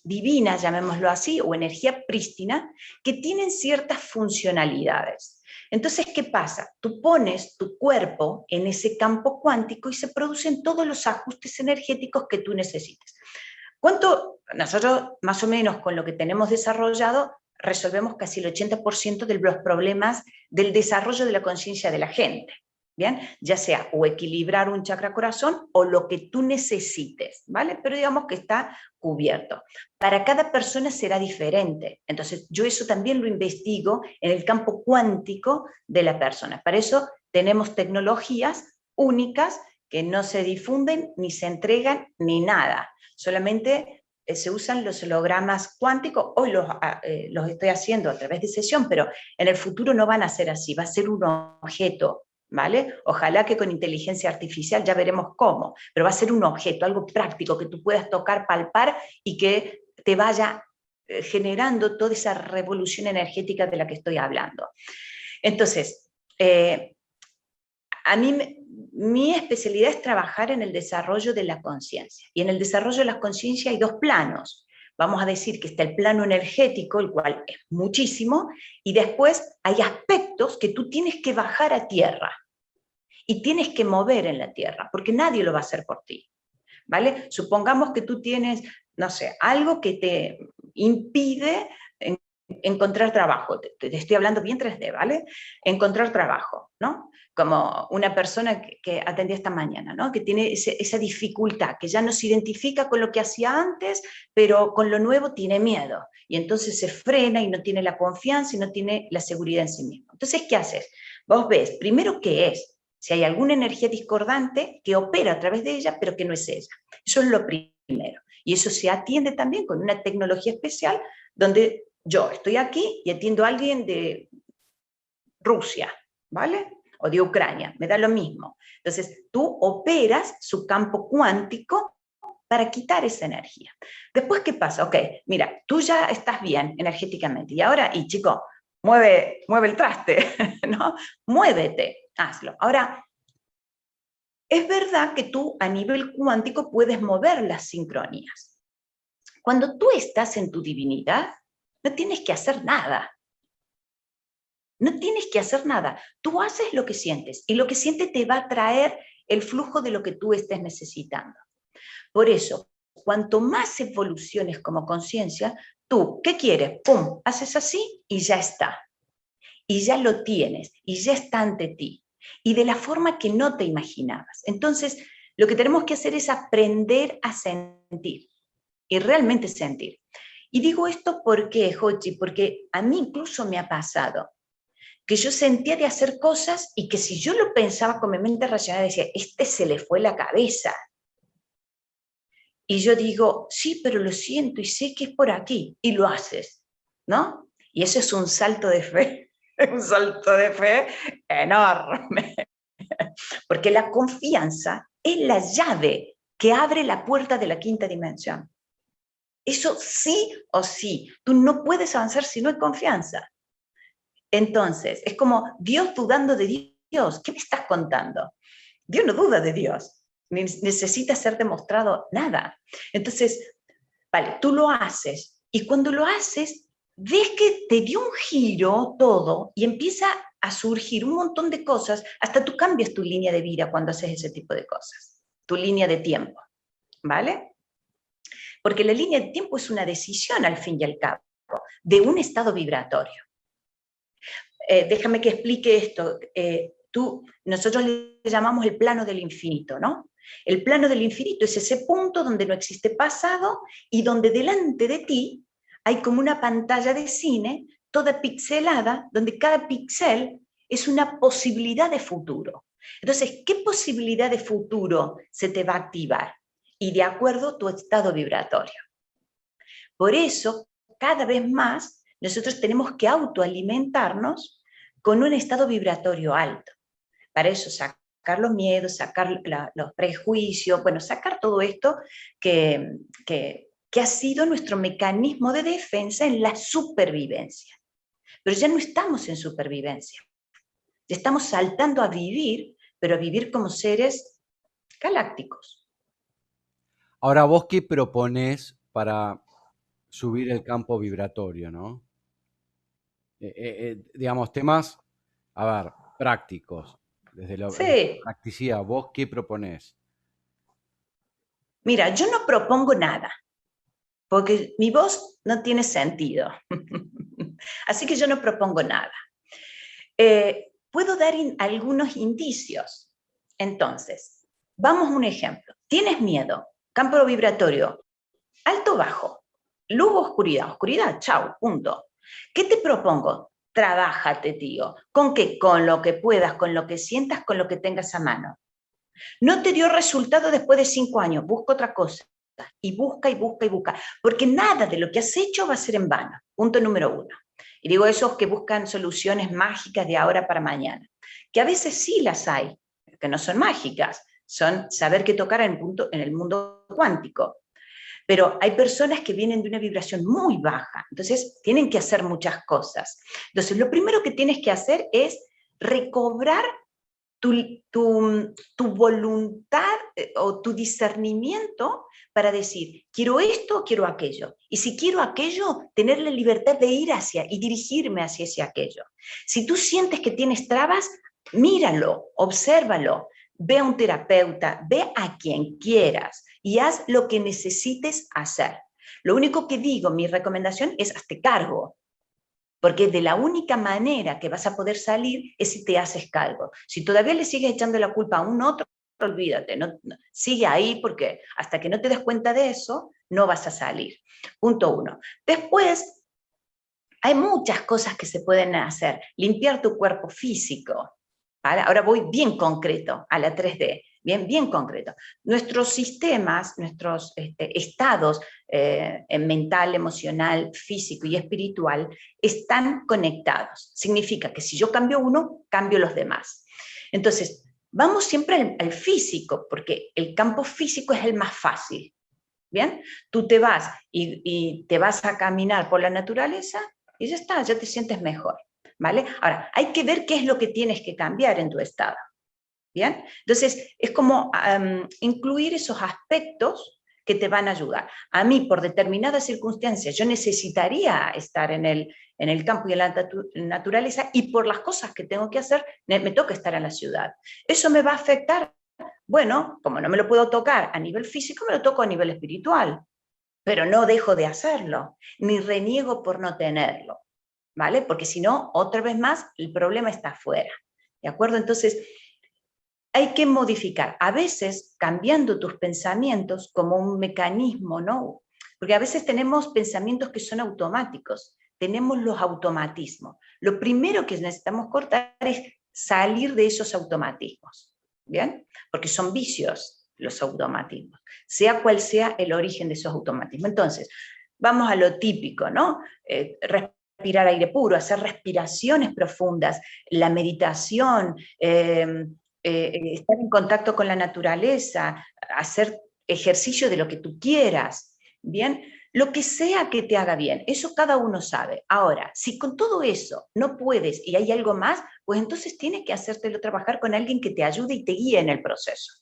divina, llamémoslo así, o energía prístina, que tienen ciertas funcionalidades. Entonces, ¿qué pasa? Tú pones tu cuerpo en ese campo cuántico y se producen todos los ajustes energéticos que tú necesites. ¿Cuánto? Nosotros, más o menos, con lo que tenemos desarrollado, resolvemos casi el 80% de los problemas del desarrollo de la conciencia de la gente. ¿Bien? Ya sea o equilibrar un chakra corazón o lo que tú necesites, ¿vale? Pero digamos que está cubierto. Para cada persona será diferente. Entonces, yo eso también lo investigo en el campo cuántico de la persona. Para eso tenemos tecnologías únicas que no se difunden, ni se entregan, ni nada. Solamente se usan los hologramas cuánticos. Hoy los estoy haciendo a través de sesión, pero en el futuro no van a ser así, va a ser un objeto, ¿vale? Ojalá que con inteligencia artificial ya veremos cómo, pero va a ser un objeto, algo práctico que tú puedas tocar, palpar y que te vaya generando toda esa revolución energética de la que estoy hablando. Entonces, a mí mi especialidad es trabajar en el desarrollo de la conciencia. Y en el desarrollo de la conciencia hay dos planos. Vamos a decir que está el plano energético, el cual es muchísimo, y después hay aspectos que tú tienes que bajar a tierra y tienes que mover en la tierra, porque nadie lo va a hacer por ti. ¿Vale? Supongamos que tú tienes, no sé, algo que te impide encontrar trabajo. Te estoy hablando bien 3D, ¿vale? Encontrar trabajo, ¿no? Como una persona que atendí esta mañana, ¿no? Que tiene esa dificultad, que ya no se identifica con lo que hacía antes, pero con lo nuevo tiene miedo. Y entonces se frena y no tiene la confianza y no tiene la seguridad en sí mismo. Entonces, ¿qué haces? Vos ves, primero, ¿qué es? Si hay alguna energía discordante que opera a través de ella, pero que no es ella. Eso es lo primero. Y eso se atiende también con una tecnología especial donde yo estoy aquí y atiendo a alguien de Rusia, ¿vale? O de Ucrania, me da lo mismo. Entonces, tú operas su campo cuántico para quitar esa energía. Después, ¿qué pasa? Ok, mira, tú ya estás bien energéticamente y ahora, y chico, mueve el traste, ¿no? Muévete, hazlo. Ahora, es verdad que tú a nivel cuántico puedes mover las sincronías. Cuando tú estás en tu divinidad, no tienes que hacer nada. No tienes que hacer nada. Tú haces lo que sientes y lo que sientes te va a traer el flujo de lo que tú estés necesitando. Por eso, cuanto más evoluciones como conciencia, tú, ¿qué quieres? ¡Pum! Haces así y ya está. y ya lo tienes, y ya está ante ti, y de la forma que no te imaginabas. Entonces, lo que tenemos que hacer es aprender a sentir, y realmente sentir. Y digo esto porque, Jochi, porque a mí incluso me ha pasado que yo sentía de hacer cosas y que si yo lo pensaba con mi mente racional, decía, se le fue la cabeza. Y yo digo, sí, pero lo siento y sé que es por aquí, y lo haces, ¿no? Y eso es un salto de fe, un salto de fe enorme, porque la confianza es la llave que abre la puerta de la quinta dimensión. Eso sí o sí, tú no puedes avanzar si no hay confianza. Entonces, es como Dios dudando de Dios. ¿Qué me estás contando? Dios no duda de Dios, ni necesita ser demostrado nada. Entonces, vale, tú lo haces y cuando lo haces, ves que te dio un giro todo y empieza a surgir un montón de cosas, hasta tú cambias tu línea de vida cuando haces ese tipo de cosas, tu línea de tiempo, ¿vale? Porque la línea de tiempo es una decisión al fin y al cabo, de un estado vibratorio. Déjame que explique esto. Nosotros le llamamos el plano del infinito, ¿no? El plano del infinito es ese punto donde no existe pasado y donde delante de ti hay como una pantalla de cine, toda pixelada, donde cada píxel es una posibilidad de futuro. Entonces, ¿qué posibilidad de futuro se te va a activar? Y de acuerdo a tu estado vibratorio. Por eso, cada vez más, nosotros tenemos que autoalimentarnos con un estado vibratorio alto. Para eso, sacar los miedos, sacar los prejuicios, bueno, sacar todo esto que ha sido nuestro mecanismo de defensa en la supervivencia. Pero ya no estamos en supervivencia, ya estamos saltando a vivir, pero a vivir como seres galácticos. Ahora, ¿vos qué proponés para subir el campo vibratorio, no? Digamos, temas, a ver, prácticos, desde la Sí, practicidad, ¿vos qué proponés? mira, yo no propongo nada, porque mi voz no tiene sentido. Así que yo no propongo nada. Puedo dar algunos indicios. Entonces, vamos a un ejemplo. ¿Tienes miedo? Campo vibratorio, alto, bajo, luz, oscuridad, oscuridad, chau, punto. ¿Qué te propongo? Trabájate, tío. ¿Con qué? Con lo que puedas, con lo que sientas, con lo que tengas a mano. No te dio resultado después de 5 años, busca otra cosa. Y busca y busca y busca. Porque nada de lo que has hecho va a ser en vano. Punto número 1. Y digo esos que buscan soluciones mágicas de ahora para mañana. Que a veces sí las hay, que no son mágicas. Son saber qué tocar en el mundo cuántico. Pero hay personas que vienen de una vibración muy baja, entonces tienen que hacer muchas cosas. Entonces, lo primero que tienes que hacer es recobrar tu voluntad o tu discernimiento para decir, quiero esto o quiero aquello. Y si quiero aquello, tener la libertad de ir hacia y dirigirme hacia ese aquello. Si tú sientes que tienes trabas, míralo, obsérvalo, ve a un terapeuta, ve a quien quieras y haz lo que necesites hacer. Lo único que digo, mi recomendación es hazte cargo, porque de la única manera que vas a poder salir es si te haces cargo. Si todavía le sigues echando la culpa a un otro, olvídate, sigue ahí porque hasta que no te des cuenta de eso, no vas a salir. Punto 1. Después, hay muchas cosas que se pueden hacer. Limpiar tu cuerpo físico. ¿Vale? Ahora voy bien concreto a la 3D, bien concreto. Nuestros sistemas, nuestros estados mental, emocional, físico y espiritual están conectados. Significa que si yo cambio uno, cambio los demás. Entonces, vamos siempre al físico, porque el campo físico es el más fácil. ¿Bien? Tú te vas y te vas a caminar por la naturaleza y ya está, ya te sientes mejor. ¿Vale? Ahora, hay que ver qué es lo que tienes que cambiar en tu estado. ¿Bien? Entonces, es como incluir esos aspectos que te van a ayudar. A mí, por determinadas circunstancias, yo necesitaría estar en el campo y en la naturaleza y por las cosas que tengo que hacer, me toca estar en la ciudad. ¿Eso me va a afectar? Bueno, como no me lo puedo tocar a nivel físico, me lo toco a nivel espiritual, pero no dejo de hacerlo, ni reniego por no tenerlo. ¿vale? Porque si no, otra vez más, el problema está afuera, ¿de acuerdo? Entonces, hay que modificar, a veces cambiando tus pensamientos como un mecanismo, ¿no? Porque a veces tenemos pensamientos que son automáticos, tenemos los automatismos. Lo primero que necesitamos cortar es salir de esos automatismos, ¿bien? Porque son vicios los automatismos, sea cual sea el origen de esos automatismos. Entonces, vamos a lo típico, ¿no? Respirar aire puro, hacer respiraciones profundas, la meditación, estar en contacto con la naturaleza, hacer ejercicio de lo que tú quieras, ¿bien? Lo que sea que te haga bien, eso cada uno sabe. Ahora, si con todo eso no puedes y hay algo más, pues entonces tienes que hacértelo trabajar con alguien que te ayude y te guíe en el proceso.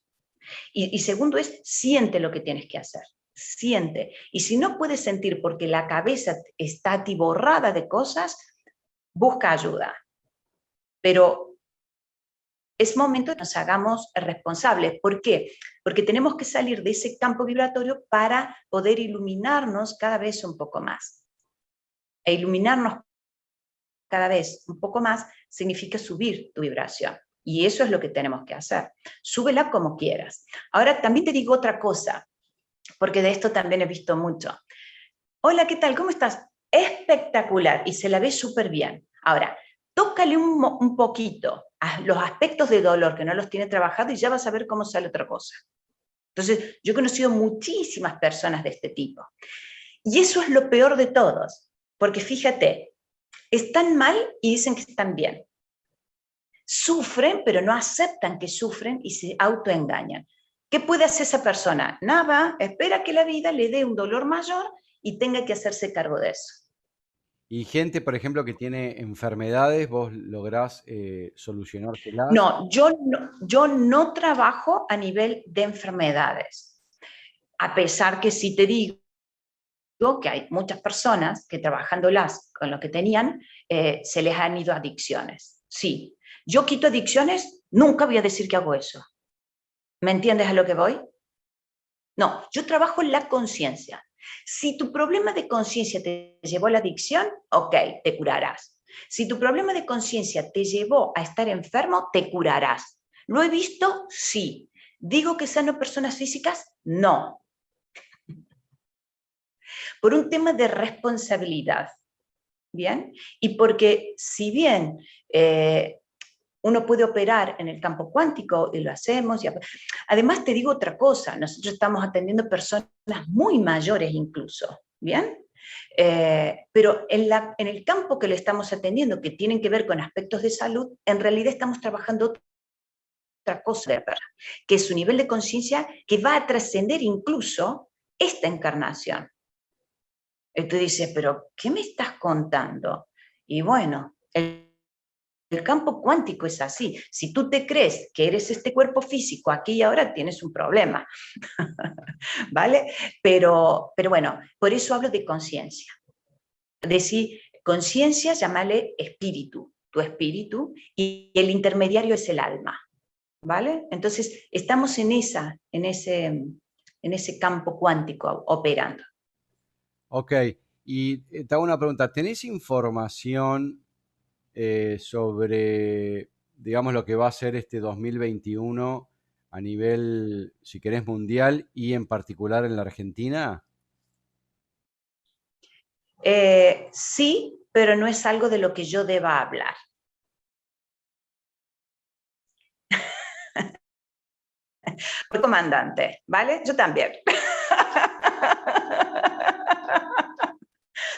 Y segundo es, siente lo que tienes que hacer. Siente. Y si no puedes sentir porque la cabeza está atiborrada de cosas, busca ayuda. Pero es momento de que nos hagamos responsables. ¿Por qué? Porque tenemos que salir de ese campo vibratorio para poder iluminarnos cada vez un poco más. E iluminarnos cada vez un poco más significa subir tu vibración. Y eso es lo que tenemos que hacer. Súbela como quieras. Ahora también te digo otra cosa, porque de esto también he visto mucho. Hola, ¿qué tal? ¿Cómo estás? Espectacular y se la ve súper bien. Ahora, tócale un poquito a los aspectos de dolor que no los tiene trabajado y ya vas a ver cómo sale otra cosa. Entonces, yo he conocido muchísimas personas de este tipo. Y eso es lo peor de todos, porque fíjate, están mal y dicen que están bien. Sufren, pero no aceptan que sufren y se autoengañan. ¿Qué puede hacer esa persona? Nada, espera que la vida le dé un dolor mayor y tenga que hacerse cargo de eso. Y gente, por ejemplo, que tiene enfermedades, ¿vos lográs solucionárselas? No, yo no trabajo a nivel de enfermedades, a pesar que sí te digo que hay muchas personas que trabajándolas con lo que tenían, se les han ido adicciones. Sí, yo quito adicciones, nunca voy a decir que hago eso. ¿Me entiendes a lo que voy? No, yo trabajo en la conciencia. Si tu problema de conciencia te llevó a la adicción, ok, te curarás. Si tu problema de conciencia te llevó a estar enfermo, te curarás. ¿Lo he visto? Sí. ¿Digo que sano personas físicas? No. Por un tema de responsabilidad. ¿Bien? Y porque si bien uno puede operar en el campo cuántico y lo hacemos. Además, te digo otra cosa, nosotros estamos atendiendo personas muy mayores incluso, ¿bien? Pero en el campo que le estamos atendiendo, que tienen que ver con aspectos de salud, en realidad estamos trabajando otra cosa, que es su nivel de conciencia que va a trascender incluso esta encarnación. Y tú dices, pero ¿qué me estás contando? Y bueno, el campo cuántico es así. Si tú te crees que eres este cuerpo físico aquí y ahora, tienes un problema. ¿Vale? Pero bueno, por eso hablo de conciencia. Decir, conciencia, llámale espíritu, tu espíritu, y el intermediario es el alma. ¿Vale? Entonces, estamos en ese campo cuántico operando. Ok, y te hago una pregunta. ¿Tenés información sobre, digamos, lo que va a ser este 2021 a nivel, si querés, mundial y en particular en la Argentina? Sí, pero no es algo de lo que yo deba hablar. Comandante, ¿vale? Yo también.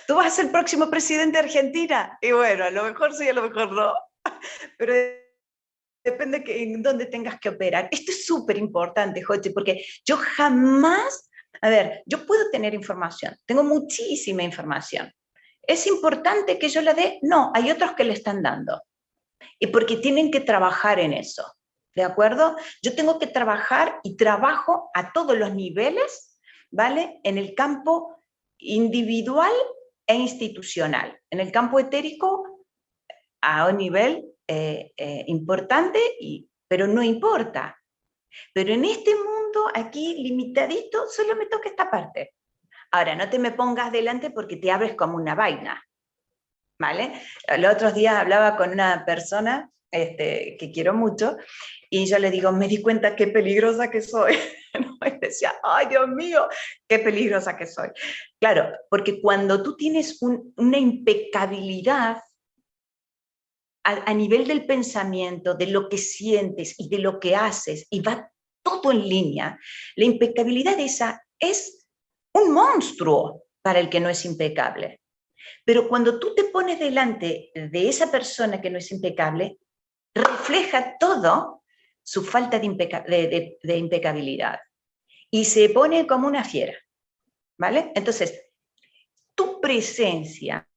Tú vas a ser el próximo presidente de Argentina. Y bueno, a lo mejor sí, a lo mejor no. Pero depende en dónde tengas que operar. Esto es súper importante, Joche, porque yo jamás, a ver, yo puedo tener información, tengo muchísima información. ¿Es importante que yo la dé? No, hay otros que le están dando. Y porque tienen que trabajar en eso. ¿De acuerdo? Yo tengo que trabajar y trabajo a todos los niveles, ¿vale? En el campo individual e institucional. En el campo etérico, a un nivel importante, pero no importa. Pero en este mundo, aquí limitadito, solo me toca esta parte. Ahora, no te me pongas delante porque te abres como una vaina. ¿vale? Los otros días hablaba con una persona que quiero mucho, y yo le digo, me di cuenta qué peligrosa que soy. Y decía, ay Dios mío, qué peligrosa que soy. Claro, porque cuando tú tienes una impecabilidad a nivel del pensamiento, de lo que sientes y de lo que haces, y va todo en línea, la impecabilidad esa es un monstruo para el que no es impecable. Pero cuando tú te pones delante de esa persona que no es impecable, refleja todo su falta de impecabilidad y se pone como una fiera, ¿vale? Entonces, tu presencia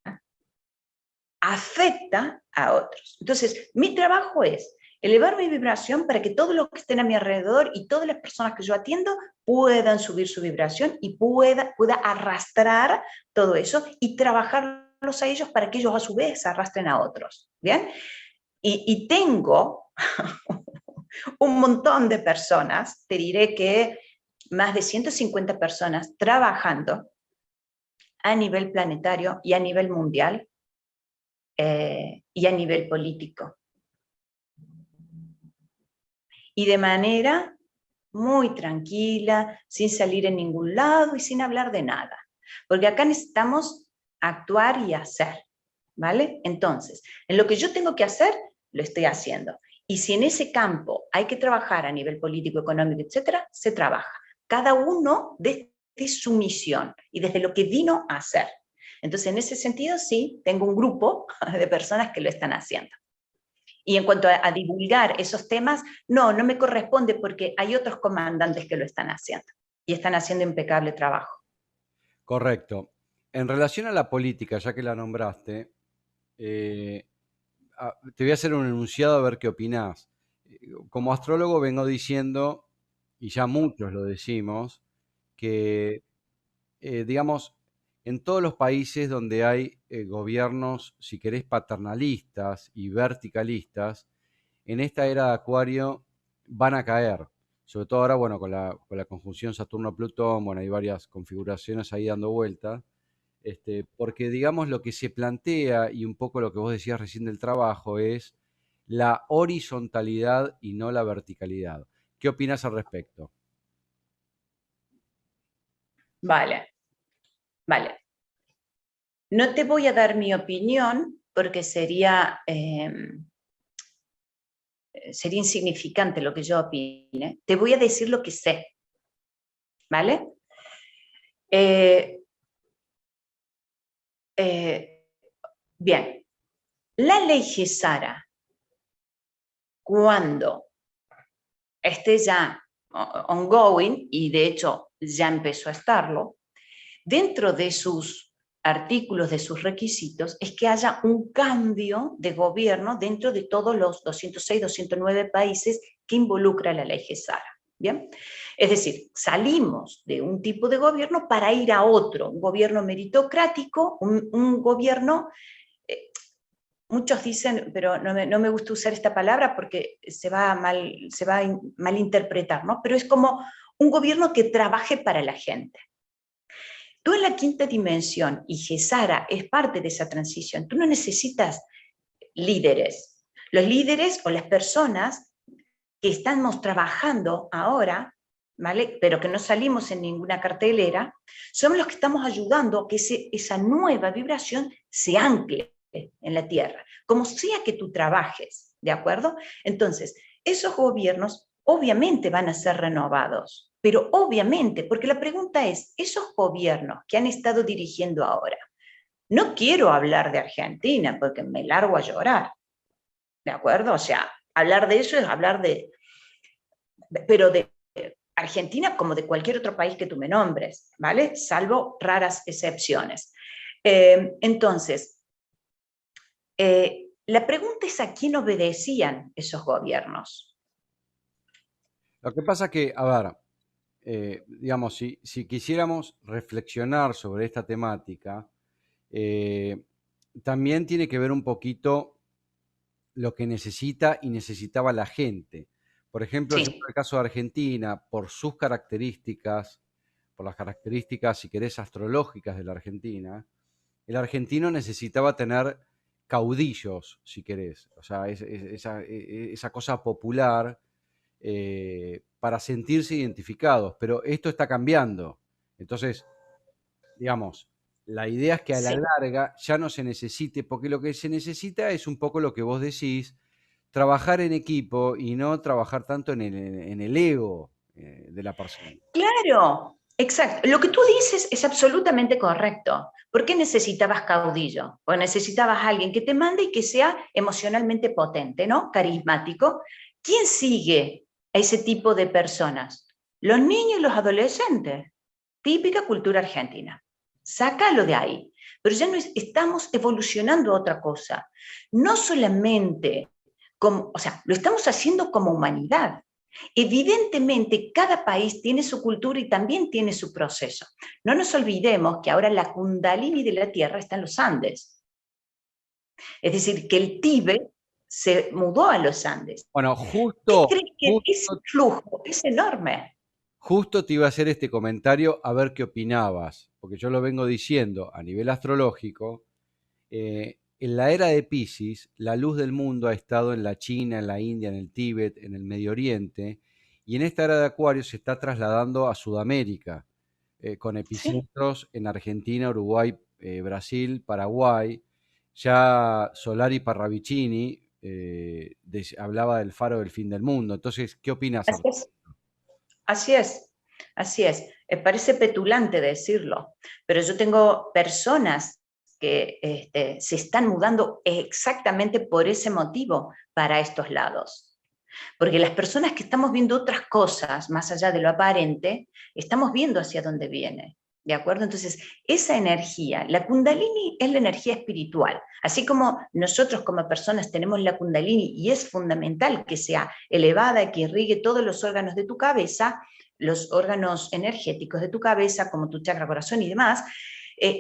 afecta a otros. Entonces, mi trabajo es elevar mi vibración para que todos los que estén a mi alrededor y todas las personas que yo atiendo puedan subir su vibración y pueda arrastrar todo eso y trabajarlos a ellos para que ellos a su vez arrastren a otros. ¿Bien? Y tengo un montón de personas, te diré que más de 150 personas trabajando a nivel planetario y a nivel mundial y a nivel político. Y de manera muy tranquila, sin salir en ningún lado y sin hablar de nada. Porque acá necesitamos actuar y hacer, ¿vale? Entonces, en lo que yo tengo que hacer, lo estoy haciendo. Y si en ese campo hay que trabajar a nivel político, económico, etcétera, se trabaja. Cada uno desde su misión y desde lo que vino a hacer. Entonces, en ese sentido, sí, tengo un grupo de personas que lo están haciendo. Y en cuanto a divulgar esos temas, no me corresponde porque hay otros comandantes que lo están haciendo y están haciendo impecable trabajo. Correcto. En relación a la política, ya que la nombraste, te voy a hacer un enunciado a ver qué opinás. Como astrólogo vengo diciendo, y ya muchos lo decimos, que, digamos, en todos los países donde hay gobiernos, si querés, paternalistas y verticalistas, en esta era de Acuario van a caer. Sobre todo ahora, bueno, con la conjunción Saturno-Plutón, bueno, hay varias configuraciones ahí dando vueltas. Porque digamos lo que se plantea y un poco lo que vos decías recién del trabajo es la horizontalidad y no la verticalidad. ¿Qué opinas al respecto? Vale, vale. No te voy a dar mi opinión porque sería insignificante lo que yo opine. Te voy a decir lo que sé, ¿vale? Eh, bien, la ley Gesara, cuando esté ya ongoing, y de hecho ya empezó a estarlo, dentro de sus artículos, de sus requisitos, es que haya un cambio de gobierno dentro de todos los 206, 209 países que involucra la ley Gesara. ¿Bien? Es decir, salimos de un tipo de gobierno para ir a otro, un gobierno meritocrático, un gobierno, muchos dicen, pero no me gusta usar esta palabra porque se va a malinterpretar, ¿no? Pero es como un gobierno que trabaje para la gente. Tú en la quinta dimensión, y Gesara es parte de esa transición, tú no necesitas líderes. Los líderes o las personas que estamos trabajando ahora, ¿vale? Pero que no salimos en ninguna cartelera, somos los que estamos ayudando a que esa nueva vibración se ancle en la Tierra, como sea que tú trabajes, ¿de acuerdo? Entonces, esos gobiernos obviamente van a ser renovados, pero obviamente, porque la pregunta es, esos gobiernos que han estado dirigiendo ahora, no quiero hablar de Argentina porque me largo a llorar, ¿de acuerdo? O sea, hablar de eso es hablar pero de Argentina como de cualquier otro país que tú me nombres, ¿vale? Salvo raras excepciones. Entonces, la pregunta es a quién obedecían esos gobiernos. Lo que pasa que, a ver, digamos, si quisiéramos reflexionar sobre esta temática, eh, también tiene que ver un poquito lo que necesita y necesitaba la gente. Por ejemplo, yo en Sí, el caso de Argentina, por sus características, por las características, si querés, astrológicas de la Argentina, el argentino necesitaba tener caudillos, si querés. O sea, esa cosa popular para sentirse identificados. Pero esto está cambiando. Entonces, digamos, la idea es que a la Sí, larga ya no se necesite, porque lo que se necesita es un poco lo que vos decís, trabajar en equipo y no trabajar tanto en el ego de la persona. claro, exacto. Lo que tú dices es absolutamente correcto. ¿Por qué necesitabas caudillo? Pues necesitabas a alguien que te mande y que sea emocionalmente potente, ¿no? Carismático. ¿Quién sigue a ese tipo de personas? Los niños y los adolescentes. Típica cultura argentina. Sácalo de ahí. Pero ya no estamos evolucionando a otra cosa. No solamente como, o sea, lo estamos haciendo como humanidad. Evidentemente, cada país tiene su cultura y también tiene su proceso. No nos olvidemos que ahora la Kundalini de la Tierra está en los Andes. Es decir, que el Tíbet se mudó a los Andes. Bueno, ¿Qué justo, crees que ese justo, flujo es enorme? justo te iba a hacer este comentario a ver qué opinabas, porque yo lo vengo diciendo a nivel astrológico. En la era de Piscis, la luz del mundo ha estado en la China, en la India, en el Tíbet, en el Medio Oriente, y en esta era de Acuario se está trasladando a Sudamérica, con Sí, epicentros en Argentina, Uruguay, Brasil, Paraguay. Ya Solari Parravicini hablaba del faro del fin del mundo. Entonces, ¿qué opinas al así es. respecto? Así es, así es. Parece petulante decirlo, pero yo tengo personas que se están mudando exactamente por ese motivo para estos lados. Porque las personas que estamos viendo otras cosas más allá de lo aparente, estamos viendo hacia dónde viene. ¿De acuerdo? Entonces, esa energía, la Kundalini es la energía espiritual. Así como nosotros como personas tenemos la Kundalini y es fundamental que sea elevada, que irrigue todos los órganos de tu cabeza, los órganos energéticos de tu cabeza, como tu chakra corazón y demás,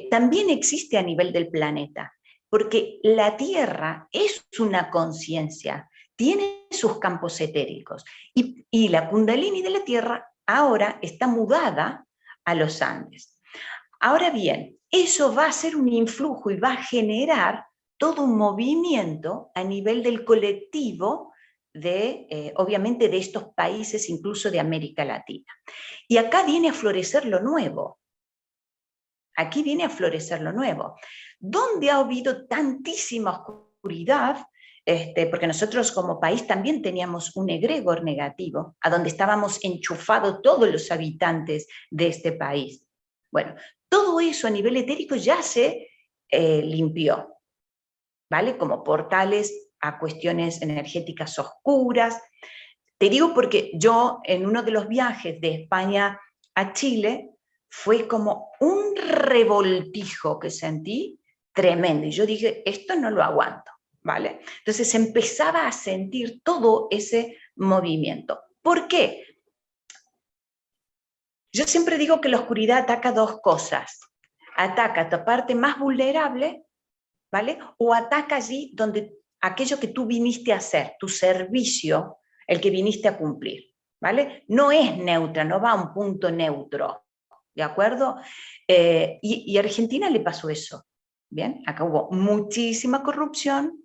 también existe a nivel del planeta. Porque la Tierra es una conciencia, tiene sus campos etéricos. Y la Kundalini de la Tierra ahora está mudada a los Andes. Ahora bien, eso va a ser un influjo y va a generar todo un movimiento a nivel del colectivo obviamente, de estos países, incluso de América Latina. Y acá viene a florecer lo nuevo. Aquí viene a florecer lo nuevo. ¿Dónde ha habido tantísima oscuridad? Porque nosotros como país también teníamos un egregor negativo, a donde estábamos enchufados todos los habitantes de este país. Bueno, todo eso a nivel etérico ya se limpió, ¿vale? Como portales a cuestiones energéticas oscuras. Te digo porque yo en uno de los viajes de España a Chile fue como un revoltijo que sentí tremendo. Y yo dije, esto no lo aguanto, ¿vale? Entonces empezaba a sentir todo ese movimiento. ¿Por qué? Yo siempre digo que la oscuridad ataca dos cosas. Ataca tu parte más vulnerable, ¿vale? O ataca allí donde aquello que tú viniste a hacer, tu servicio, el que viniste a cumplir, ¿vale? No es neutra, no va a un punto neutro, ¿de acuerdo? Y a Argentina le pasó eso, ¿bien? Acá hubo muchísima corrupción,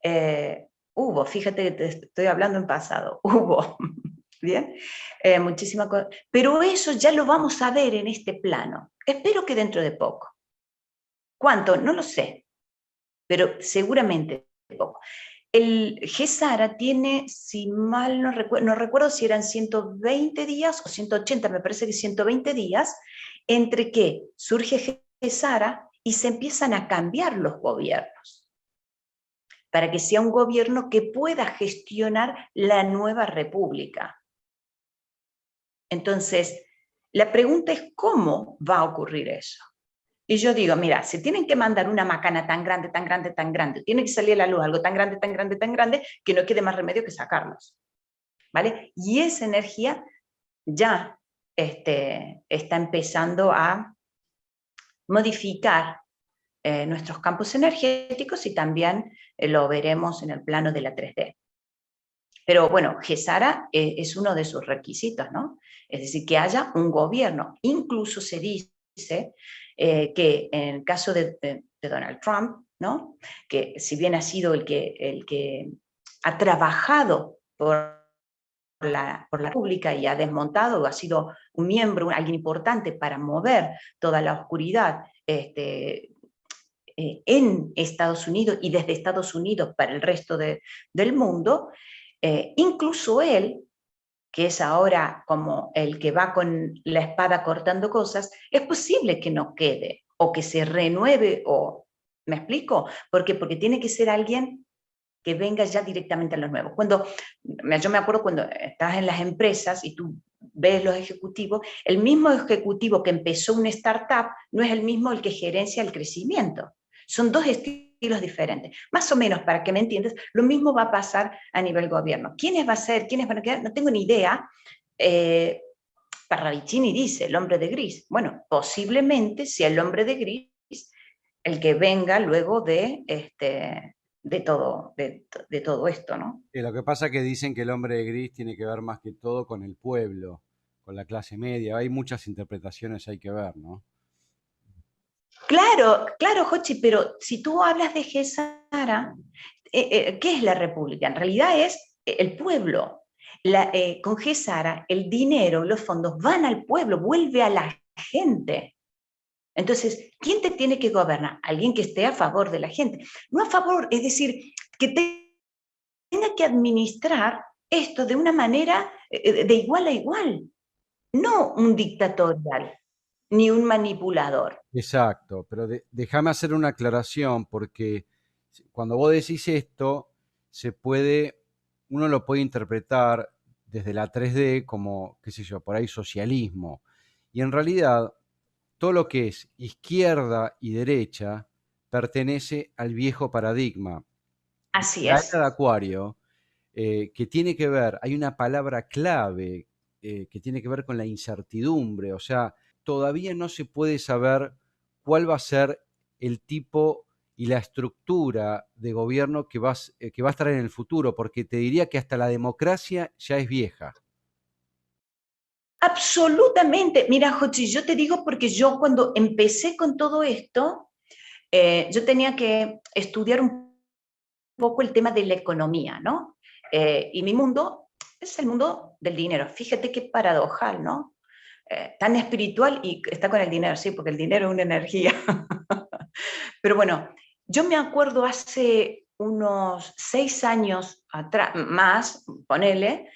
fíjate que te estoy hablando en pasado, hubo, ¿bien? Muchísima cosa, pero eso ya lo vamos a ver en este plano. Espero que dentro de poco. ¿Cuánto? No lo sé, pero seguramente poco. El GESARA tiene, si mal no recuerdo si eran 120 días o 180, me parece que 120 días, entre que surge GESARA y se empiezan a cambiar los gobiernos, para que sea un gobierno que pueda gestionar la nueva república. Entonces, la pregunta es cómo va a ocurrir eso. Y yo digo, mira, si tienen que mandar una macana tan grande, tan grande, tan grande, tiene que salir a la luz algo tan grande, tan grande, tan grande, que no quede más remedio que sacarlos, ¿vale? Y esa energía ya está empezando a modificar nuestros campos energéticos y también lo veremos en el plano de la 3D. Pero bueno, GESARA es uno de sus requisitos, ¿no? Es decir, que haya un gobierno. Incluso se dice que en el caso de de Donald Trump, ¿no? Que si bien ha sido el que ha trabajado por la República y ha desmontado, ha sido un miembro, alguien importante para mover toda la oscuridad en Estados Unidos y desde Estados Unidos para el resto del mundo, incluso él, que es ahora como el que va con la espada cortando cosas, es posible que no quede o que se renueve o, ¿me explico? ¿Por qué? Porque tiene que ser alguien que venga ya directamente a los nuevos. Yo me acuerdo cuando estás en las empresas y tú ves los ejecutivos, el mismo ejecutivo que empezó una startup no es el mismo el que gerencia el crecimiento. Son dos estilos diferentes. Más o menos, para que me entiendas, lo mismo va a pasar a nivel gobierno. ¿Quiénes va a ser? ¿Quiénes van a quedar? No tengo ni idea. Parravicini dice, el hombre de gris. Bueno, posiblemente sea el hombre de gris el que venga luego de todo esto, ¿no? Lo que pasa es que dicen que el hombre de gris tiene que ver más que todo con el pueblo, con la clase media. Hay muchas interpretaciones, hay que ver, ¿no? Claro, claro, Jochi, pero si tú hablas de Gesara, ¿qué es la República? En realidad es el pueblo. Con Gesara, el dinero, los fondos van al pueblo, vuelve a la gente. Entonces, ¿quién te tiene que gobernar? Alguien que esté a favor de la gente. No a favor, es decir, que tenga que administrar esto de una manera de igual a igual, no un dictatorial ni un manipulador. Exacto, pero déjame hacer una aclaración porque cuando vos decís esto, uno lo puede interpretar desde la 3D como, qué sé yo, por ahí socialismo. Y en realidad, todo lo que es izquierda y derecha pertenece al viejo paradigma. Así La era es. de Acuario, que tiene que ver, hay una palabra clave que tiene que ver con la incertidumbre, o sea, todavía no se puede saber cuál va a ser el tipo y la estructura de gobierno que va a estar en el futuro, porque te diría que hasta la democracia ya es vieja. Absolutamente. Mira, Jochi, yo te digo porque yo cuando empecé con todo esto, yo tenía que estudiar un poco el tema de la economía, ¿no? Y mi mundo es el mundo del dinero. Fíjate qué paradojal, ¿no? Tan espiritual y está con el dinero, sí, porque el dinero es una energía. Pero bueno, yo me acuerdo hace unos 6 años atrás, más, ponele,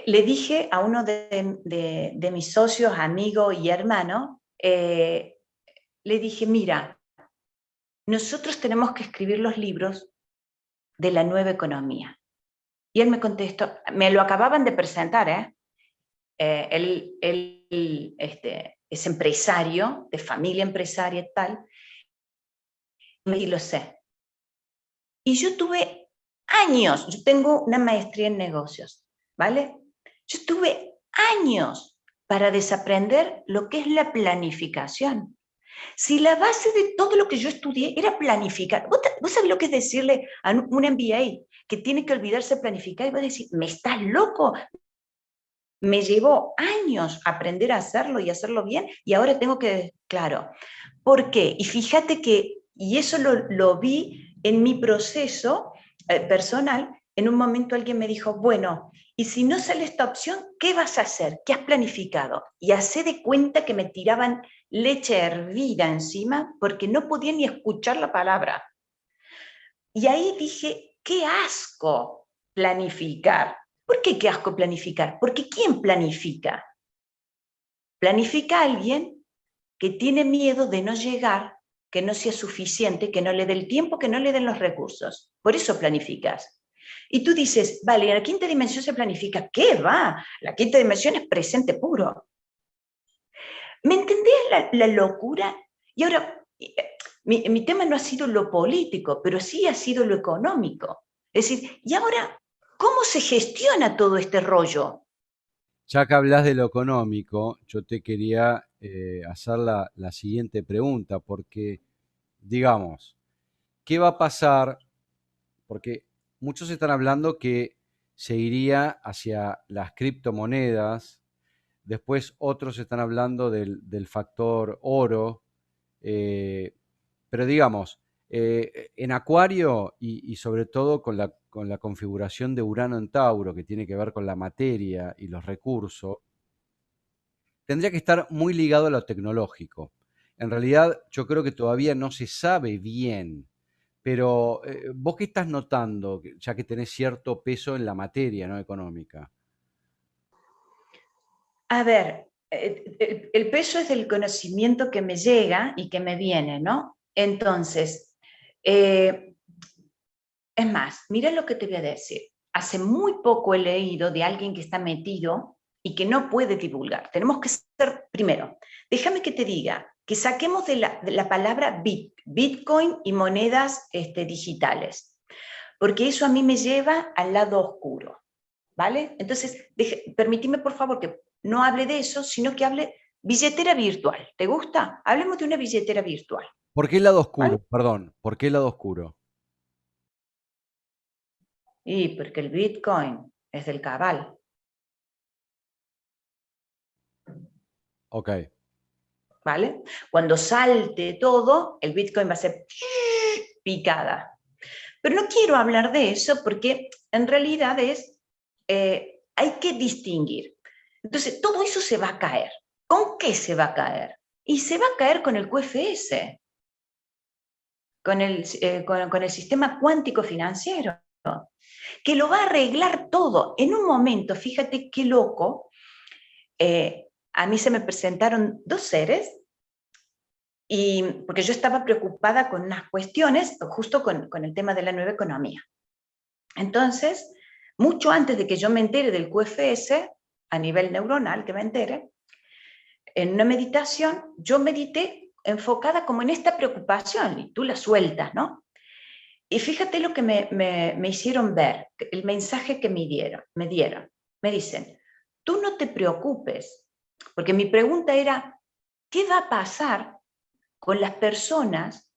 le dije a uno de mis socios, amigo y hermano, le dije, mira, nosotros tenemos que escribir los libros de la nueva economía. Y él me contestó, me lo acababan de presentar, ¿eh? Él es empresario, de familia empresaria y tal, y lo sé. Y yo tuve años, yo tengo una maestría en negocios, ¿vale? Yo tuve años para desaprender lo que es la planificación. Si la base de todo lo que yo estudié era planificar, ¿vos sabés lo que es decirle a un MBA que tiene que olvidarse de planificar y va a decir, ¿me estás loco? Me llevó años aprender a hacerlo y hacerlo bien y ahora tengo que, claro, ¿por qué? Y fíjate que, y eso lo vi en mi proceso personal, en un momento alguien me dijo, bueno, y si no sale esta opción, ¿qué vas a hacer? ¿Qué has planificado? Y hacé de cuenta que me tiraban leche hervida encima porque no podía ni escuchar la palabra. Y ahí dije, qué asco planificar. ¿Por qué qué asco planificar? Porque ¿quién planifica? Planifica a alguien que tiene miedo de no llegar, que no sea suficiente, que no le dé el tiempo, que no le den los recursos. Por eso planificas. Y tú dices, vale, en la quinta dimensión se planifica. ¿Qué va? La quinta dimensión es presente puro. ¿Me entendés la locura? Y ahora, mi tema no ha sido lo político, pero sí ha sido lo económico. Es decir, ¿y ahora cómo se gestiona todo este rollo? Ya que hablas de lo económico, yo te quería hacer la siguiente pregunta, porque, digamos, ¿qué va a pasar? Porque muchos están hablando que se iría hacia las criptomonedas, después otros están hablando del factor oro, eh, Pero digamos, en Acuario y sobre todo con la configuración de Urano en Tauro, que tiene que ver con la materia y los recursos, tendría que estar muy ligado a lo tecnológico. En realidad, yo creo que todavía no se sabe bien, pero vos qué estás notando, ya que tenés cierto peso en la materia, ¿no? Económica. A ver, el peso es del conocimiento que me llega y que me viene, ¿no? Entonces, eh, es más, mira lo que te voy a decir. Hace muy poco he leído de alguien que está metido y que no puede divulgar. Tenemos que ser, primero, déjame que te diga, que saquemos de la palabra Bitcoin y monedas digitales, porque eso a mí me lleva al lado oscuro, ¿vale? Entonces, permíteme por favor que no hable de eso, sino que hable billetera virtual. ¿Te gusta? Hablemos de una billetera virtual, ¿Por qué el lado ¿vale? oscuro? Perdón, ¿por qué el lado oscuro? Y porque el Bitcoin es del cabal, Ok. ¿vale? Cuando salte todo, el Bitcoin va a ser picada. Pero no quiero hablar de eso porque en realidad hay que distinguir. Entonces, todo eso se va a caer. ¿Con qué se va a caer? Y se va a caer con el QFS, con el sistema cuántico financiero, que lo va a arreglar todo. En un momento, fíjate qué loco, a mí se me presentaron dos seres, y porque yo estaba preocupada con unas cuestiones, justo con el tema de la nueva economía. Entonces, mucho antes de que yo me entere del QFS, a nivel neuronal, que me entere, en una meditación, yo medité enfocada como en esta preocupación, y tú la sueltas, ¿no? Y fíjate lo que me hicieron ver, el mensaje que me dieron. Me dicen, tú no te preocupes, porque mi pregunta era, ¿qué va a pasar con las personas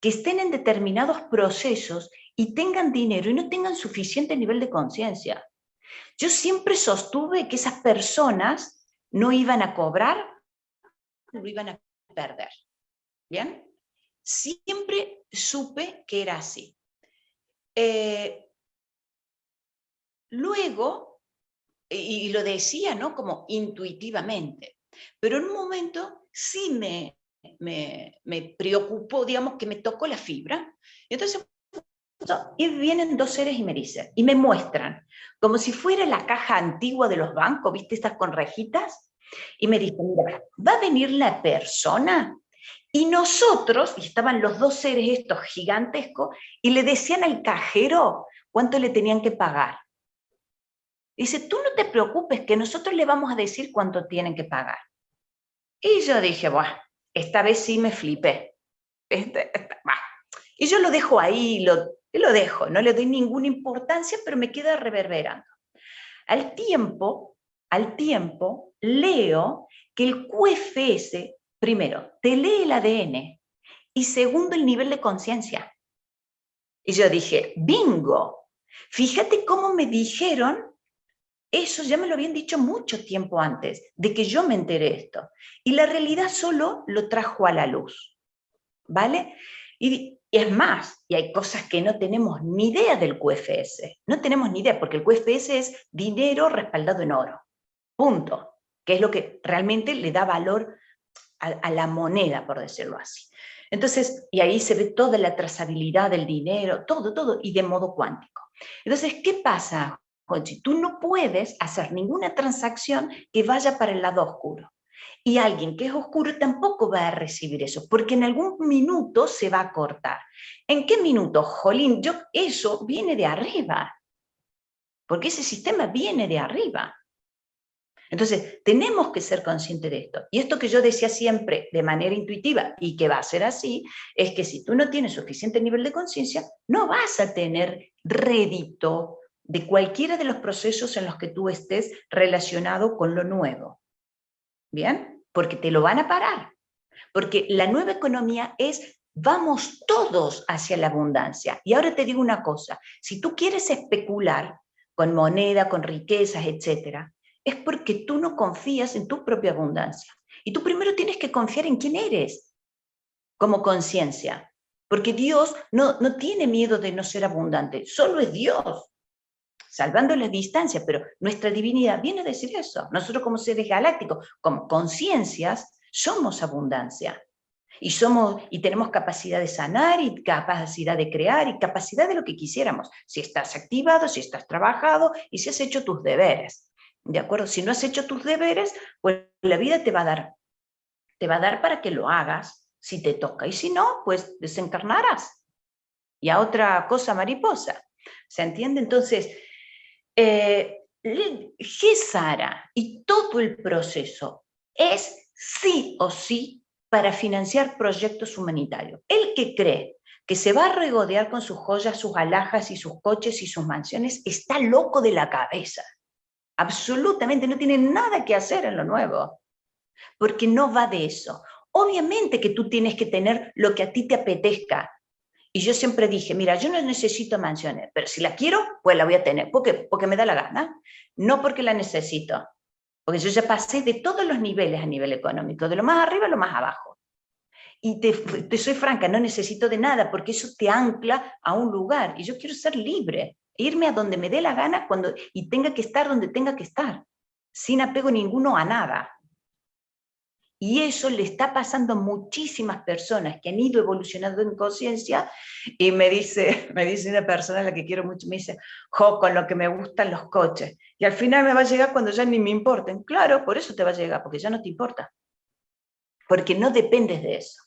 que estén en determinados procesos y tengan dinero y no tengan suficiente nivel de conciencia? Yo siempre sostuve que esas personas no iban a cobrar, lo iban a perder. ¿Bien? Siempre supe que era así. Luego, y lo decía, ¿no? Como intuitivamente, pero en un momento sí me preocupó, digamos, que me tocó la fibra. Y entonces, y vienen dos seres y me dicen, y me muestran, como si fuera la caja antigua de los bancos, ¿viste? Estas con rejitas. Y me dicen, mira, va a venir la persona y nosotros, y estaban los dos seres estos gigantescos, y le decían al cajero cuánto le tenían que pagar. Dice, tú no te preocupes, que nosotros le vamos a decir cuánto tienen que pagar. Y yo dije, bueno, esta vez sí me flipé. Y yo lo dejo ahí, lo dejo, no le doy ninguna importancia, pero me queda reverberando. Al tiempo, leo que el QFS, primero, te lee el ADN y segundo, el nivel de conciencia. Y yo dije, bingo, fíjate cómo me dijeron, eso ya me lo habían dicho mucho tiempo antes de que yo me enteré esto. Y la realidad solo lo trajo a la luz, ¿vale? Y es más, y hay cosas que no tenemos ni idea del QFS, no tenemos ni idea, porque el QFS es dinero respaldado en oro, punto, que es lo que realmente le da valor a la moneda, por decirlo así. Entonces, y ahí se ve toda la trazabilidad del dinero, todo, y de modo cuántico. Entonces, ¿qué pasa, Jochi? Tú no puedes hacer ninguna transacción que vaya para el lado oscuro. Y alguien que es oscuro tampoco va a recibir eso, porque en algún minuto se va a cortar. ¿En qué minuto? Jolín, eso viene de arriba, porque ese sistema viene de arriba. Entonces, tenemos que ser conscientes de esto. Y esto que yo decía siempre de manera intuitiva y que va a ser así, es que si tú no tienes suficiente nivel de conciencia, no vas a tener rédito de cualquiera de los procesos en los que tú estés relacionado con lo nuevo. ¿Bien? Porque te lo van a parar. Porque la nueva economía es, vamos todos hacia la abundancia. Y ahora te digo una cosa, si tú quieres especular con moneda, con riquezas, etcétera, es porque tú no confías en tu propia abundancia. Y tú primero tienes que confiar en quién eres. como conciencia. Porque Dios no tiene miedo de no ser abundante, solo es Dios, salvando las distancias, pero nuestra divinidad viene a decir eso. Nosotros como seres galácticos, como conciencias, somos abundancia. Y tenemos capacidad de sanar y capacidad de crear y capacidad de lo que quisiéramos. Si estás activado, si estás trabajado y si has hecho tus deberes. ¿De acuerdo? Si no has hecho tus deberes, pues la vida te va a dar. Te va a dar para que lo hagas si te toca. Y si no, pues desencarnarás. Y a otra cosa mariposa. ¿Se entiende? Entonces, GESARA y todo el proceso es sí o sí para financiar proyectos humanitarios. El que cree que se va a regodear con sus joyas, sus alhajas y sus coches y sus mansiones está loco de la cabeza. Absolutamente no tiene nada que hacer en lo nuevo, porque no va de eso. Obviamente que tú tienes que tener lo que a ti te apetezca. Y yo siempre dije, mira, yo no necesito mansiones, pero si la quiero, pues la voy a tener. ¿Por qué? Porque me da la gana, no porque la necesito. Porque yo ya pasé de todos los niveles a nivel económico, de lo más arriba a lo más abajo. Y te soy franca, no necesito de nada, porque eso te ancla a un lugar. Y yo quiero ser libre, irme a donde me dé la gana y tenga que estar donde tenga que estar, sin apego ninguno a nada. Y eso le está pasando a muchísimas personas que han ido evolucionando en conciencia. Y me dice una persona a la que quiero mucho, me dice, jo, con lo que me gustan los coches. Y al final me va a llegar cuando ya ni me importen. Claro, por eso te va a llegar, porque ya no te importa. Porque no dependes de eso.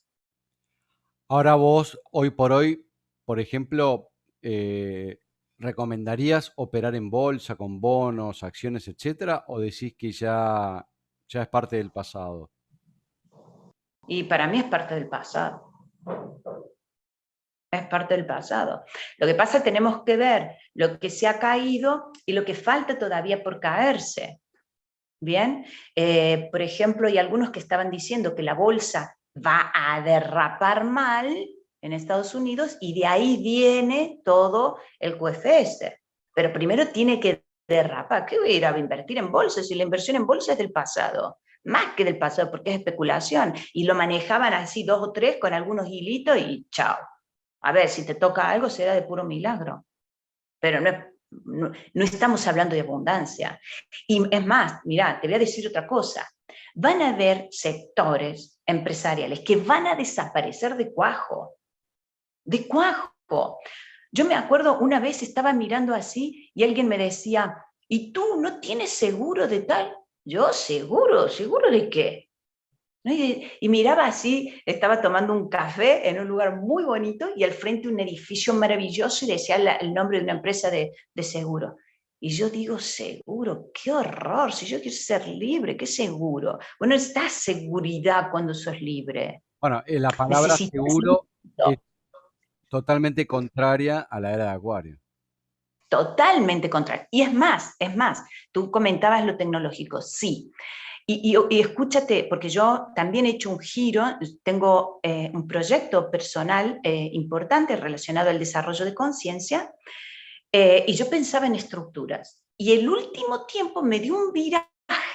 Ahora vos, hoy por hoy, por ejemplo, eh, ¿recomendarías operar en bolsa con bonos, acciones, etcétera? ¿O decís que ya es parte del pasado? Y para mí es parte del pasado. Es parte del pasado. Lo que pasa es que tenemos que ver lo que se ha caído y lo que falta todavía por caerse. Bien, por ejemplo, hay algunos que estaban diciendo que la bolsa va a derrapar mal en Estados Unidos y de ahí viene todo el QFS. Pero primero tiene que derrapar. ¿Qué voy a ir a invertir en bolsa si la inversión en bolsa es del pasado? Más que del pasado, porque es especulación. Y lo manejaban así 2 o 3 con algunos hilitos y chao. A ver, si te toca algo será de puro milagro. Pero no estamos hablando de abundancia. Y es más, mira, te voy a decir otra cosa. Van a haber sectores empresariales que van a desaparecer de cuajo. De cuajo. Yo me acuerdo una vez estaba mirando así y alguien me decía, ¿y tú no tienes seguro de tal? Yo, seguro, ¿seguro de qué? ¿No? Y miraba así, estaba tomando un café en un lugar muy bonito y al frente un edificio maravilloso y decía el nombre de una empresa de seguro. Y yo digo, seguro, qué horror, si yo quiero ser libre, qué seguro. Bueno, está seguridad cuando sos libre. Bueno, la palabra Necesitas seguro es líquido. totalmente contraria a la era de Acuario. Totalmente contrario. Y es más, tú comentabas lo tecnológico, sí. Y escúchate, porque yo también he hecho un giro, tengo un proyecto personal importante relacionado al desarrollo de conciencia, y yo pensaba en estructuras. Y el último tiempo me dio un viraje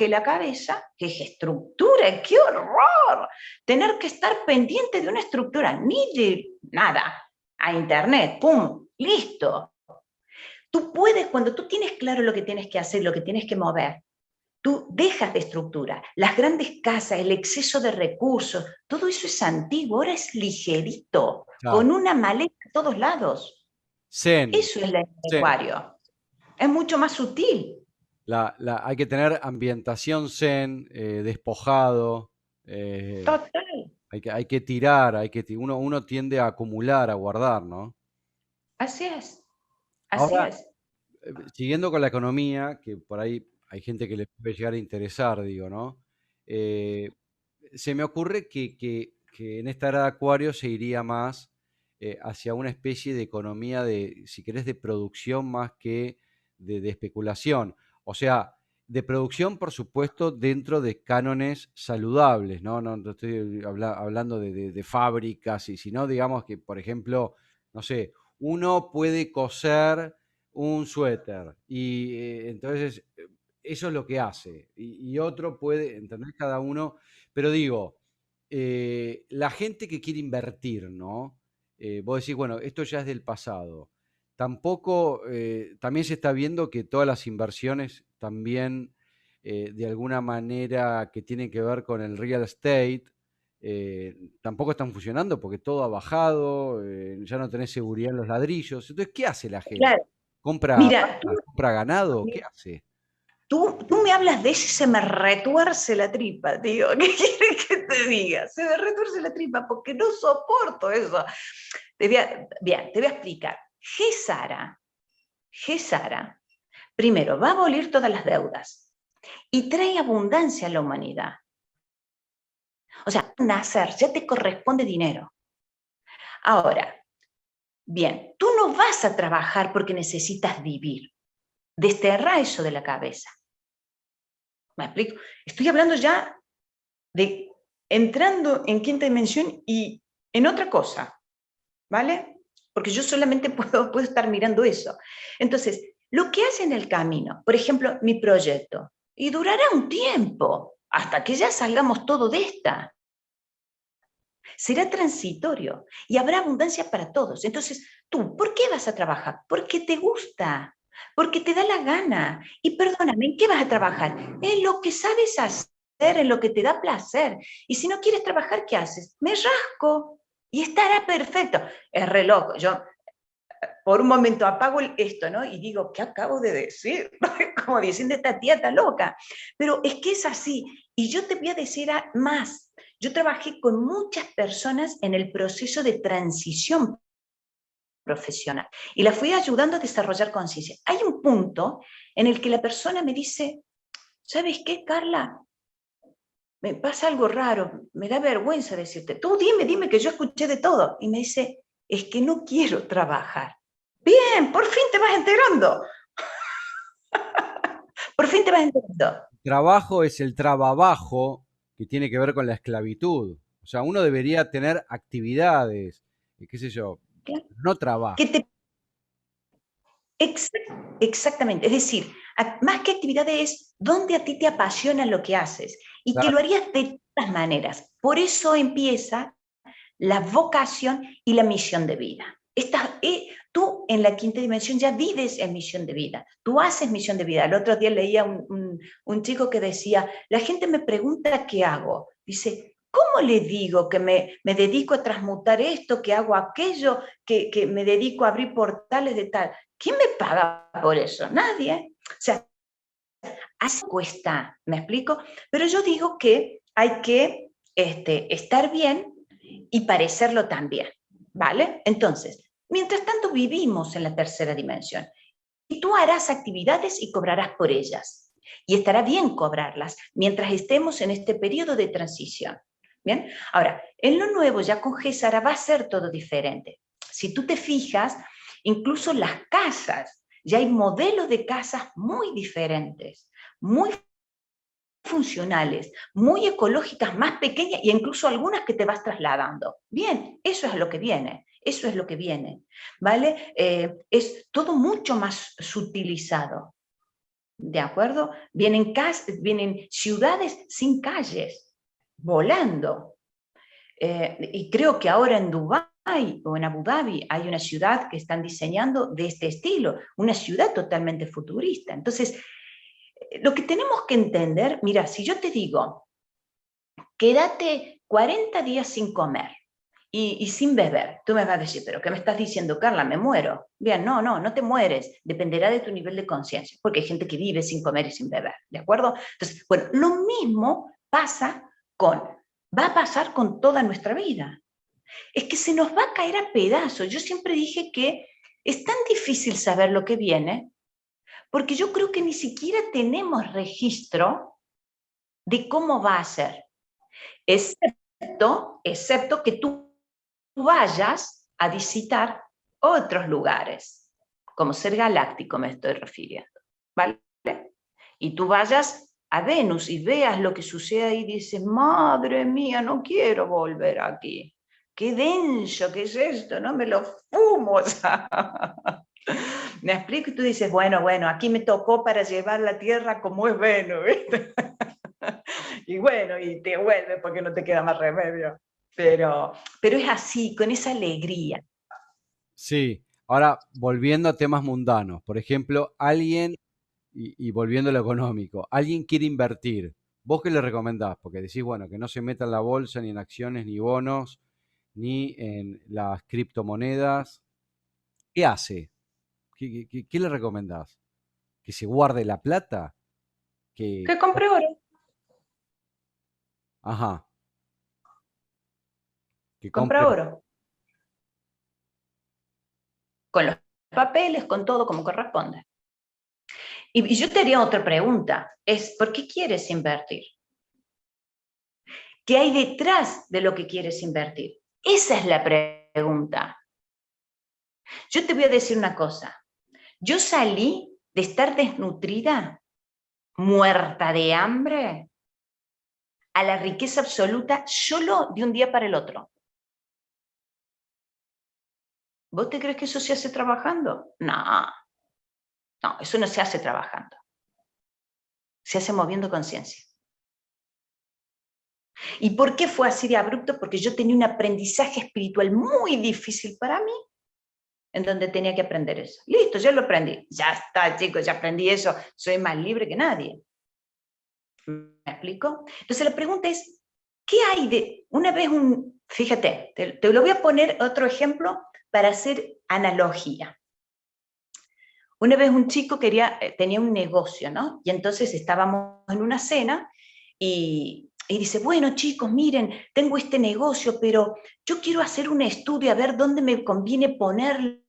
la cabeza, que dije, estructura, qué horror, tener que estar pendiente de una estructura, ni de nada, a internet, pum, listo. Tú puedes, cuando tú tienes claro lo que tienes que hacer, lo que tienes que mover, tú dejas de estructura. Las grandes casas, el exceso de recursos, todo eso es antiguo, ahora es ligerito, Claro. con una maleta a todos lados. Zen. Eso es el Zen. acuario. Es mucho más sutil. Hay que tener ambientación zen, despojado. eh, Total. hay que tirar, uno tiende a acumular, a guardar, ¿no? Así es. Así Ahora, es. siguiendo con la economía, que por ahí hay gente que le puede llegar a interesar, digo, ¿no? Eh, Se me ocurre que en esta era de Acuario se iría más hacia una especie de economía de, si querés, de producción más que de especulación. O sea, de producción, por supuesto, dentro de cánones saludables, ¿no? No estoy hablando de fábricas, y sino, digamos que, por ejemplo, no sé, uno puede coser un suéter y entonces eso es lo que hace. Y otro puede, ¿entendés? Cada uno, pero digo, la gente que quiere invertir, ¿no? Vos decís, bueno, esto ya es del pasado. Tampoco, también se está viendo que todas las inversiones también, de alguna manera que tienen que ver con el real estate, tampoco están funcionando porque todo ha bajado, ya no tenés seguridad en los ladrillos. Entonces, ¿qué hace la gente? Claro, ¿Compra mira, vacas? ¿Compra ganado? ¿Qué hace? tú me hablas de eso y se me retuerce la tripa, tío. ¿Qué quieres que te diga? Se me retuerce la tripa porque no soporto eso. Bien, te voy a explicar. Gesara, primero, va a abolir todas las deudas y trae abundancia a la humanidad. O sea, nacer ya te corresponde dinero. Ahora, bien, tú no vas a trabajar porque necesitas vivir. Desterra eso de la cabeza. ¿Me explico? Estoy hablando ya de entrando en quinta dimensión y en otra cosa, ¿vale? Porque yo solamente puedo estar mirando eso. Entonces, lo que hace en el camino, por ejemplo, mi proyecto, y durará un tiempo, hasta que ya salgamos todo de esta. Será transitorio y habrá abundancia para todos. Entonces, tú, ¿por qué vas a trabajar? Porque te gusta, porque te da la gana. Y perdóname, ¿en qué vas a trabajar? En lo que sabes hacer, en lo que te da placer. Y si no quieres trabajar, ¿qué haces? Me rasco y estará perfecto. Es re loco. Yo por un momento apago esto, ¿no? Y digo, ¿qué acabo de decir? Como diciendo, esta tía está loca. Pero es que es así. Y yo te voy a decir más. Yo trabajé con muchas personas en el proceso de transición profesional y la fui ayudando a desarrollar conciencia. Hay un punto en el que la persona me dice, ¿sabes qué, Carla? Me pasa algo raro, me da vergüenza decirte, tú dime que yo escuché de todo. Y me dice, es que no quiero trabajar. Bien, por fin te vas enterando. Por fin te vas enterando. Trabajo es el trabajo que tiene que ver con la esclavitud. O sea, uno debería tener actividades, qué sé yo, no Que trabajo. te Exactamente, es decir, más que actividades es donde a ti te apasiona lo que haces y que Claro, lo harías de todas maneras. Por eso empieza la vocación y la misión de vida. Tú en la quinta dimensión ya vives en misión de vida, tú haces misión de vida. El otro día leía un chico que decía, la gente me pregunta qué hago. Dice, ¿cómo le digo que me dedico a transmutar esto, que hago aquello, que me dedico a abrir portales de tal? ¿Quién me paga por eso? Nadie. O sea, así cuesta, ¿me explico? Pero yo digo que hay que estar bien y parecerlo también, ¿vale? Entonces, mientras tanto vivimos en la tercera dimensión y tú harás actividades y cobrarás por ellas. Y estará bien cobrarlas mientras estemos en este periodo de transición. ¿Bien? Ahora, en lo nuevo ya con Gesara va a ser todo diferente. Si tú te fijas, incluso las casas, ya hay modelos de casas muy diferentes, muy funcionales, muy ecológicas, más pequeñas e incluso algunas que te vas trasladando. Bien, eso es lo que viene, eso es lo que viene, ¿vale? Es todo mucho más sutilizado, ¿de acuerdo? Vienen ciudades sin calles, volando. Y creo que ahora en Dubái o en Abu Dhabi hay una ciudad que están diseñando de este estilo, una ciudad totalmente futurista. Entonces, lo que tenemos que entender, mira, si yo te digo, quédate 40 días sin comer y sin beber, tú me vas a decir, pero ¿qué me estás diciendo, Carla? Me muero. Bien, no te mueres, dependerá de tu nivel de conciencia, porque hay gente que vive sin comer y sin beber, ¿de acuerdo? Entonces, bueno, lo mismo va a pasar con toda nuestra vida. Es que se nos va a caer a pedazos. Yo siempre dije que es tan difícil saber lo que viene, porque yo creo que ni siquiera tenemos registro de cómo va a ser, excepto que tú vayas a visitar otros lugares, como ser galáctico me estoy refiriendo, ¿vale? Y tú vayas a Venus y veas lo que sucede ahí y dices, madre mía, no quiero volver aquí. Qué denso, ¿qué es esto? No me lo fumo. O sea, me explico y tú dices, bueno, aquí me tocó para llevar la Tierra como es Venus, ¿viste? Y bueno, y te vuelve porque no te queda más remedio. Pero es así, con esa alegría. Sí, ahora volviendo a temas mundanos, por ejemplo, alguien, y volviendo a lo económico, alguien quiere invertir, ¿vos qué le recomendás? Porque decís, bueno, que no se meta en la bolsa, ni en acciones, ni bonos, ni en las criptomonedas. ¿Qué hace? ¿Qué le recomendás? ¿Que se guarde la plata? Que, Que compre oro, ajá, que compre. compra oro. Con los papeles, con todo como corresponde. Y yo te haría otra pregunta, es ¿por qué quieres invertir? ¿Qué hay detrás de lo que quieres invertir? Esa es la pregunta. Yo te voy a decir una cosa. Yo salí de estar desnutrida, muerta de hambre, a la riqueza absoluta solo de un día para el otro. ¿Vos te crees que eso se hace trabajando? No, no, eso no se hace trabajando. Se hace moviendo conciencia. ¿Y por qué fue así de abrupto? Porque yo tenía un aprendizaje espiritual muy difícil para mí, en donde tenía que aprender eso. Listo, yo lo aprendí. Ya está, chicos, ya aprendí eso. Soy más libre que nadie. ¿Me explico? Entonces la pregunta es, ¿qué hay de... Una vez fíjate, te lo voy a poner otro ejemplo para hacer analogía. Una vez un chico tenía un negocio, ¿no? Y entonces estábamos en una cena y dice, bueno chicos, miren, tengo este negocio, pero yo quiero hacer un estudio a ver dónde me conviene ponerlo,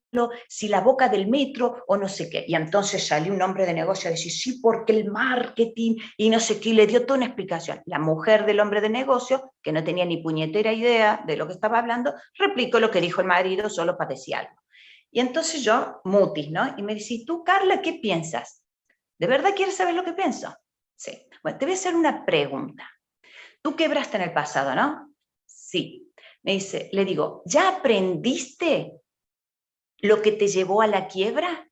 si la boca del metro o no sé qué. Y entonces salió un hombre de negocio a decir, sí, porque el marketing y no sé qué, y le dio toda una explicación. La mujer del hombre de negocio, que no tenía ni puñetera idea de lo que estaba hablando, replicó lo que dijo el marido solo para decir algo. Y entonces yo, mutis, ¿no? Y me dice, ¿y tú, Carla, qué piensas? ¿De verdad quieres saber lo que pienso? Sí. Bueno, te voy a hacer una pregunta. Tú quebraste en el pasado, ¿no? Sí. Me dice, le digo, ¿ya aprendiste lo que te llevó a la quiebra?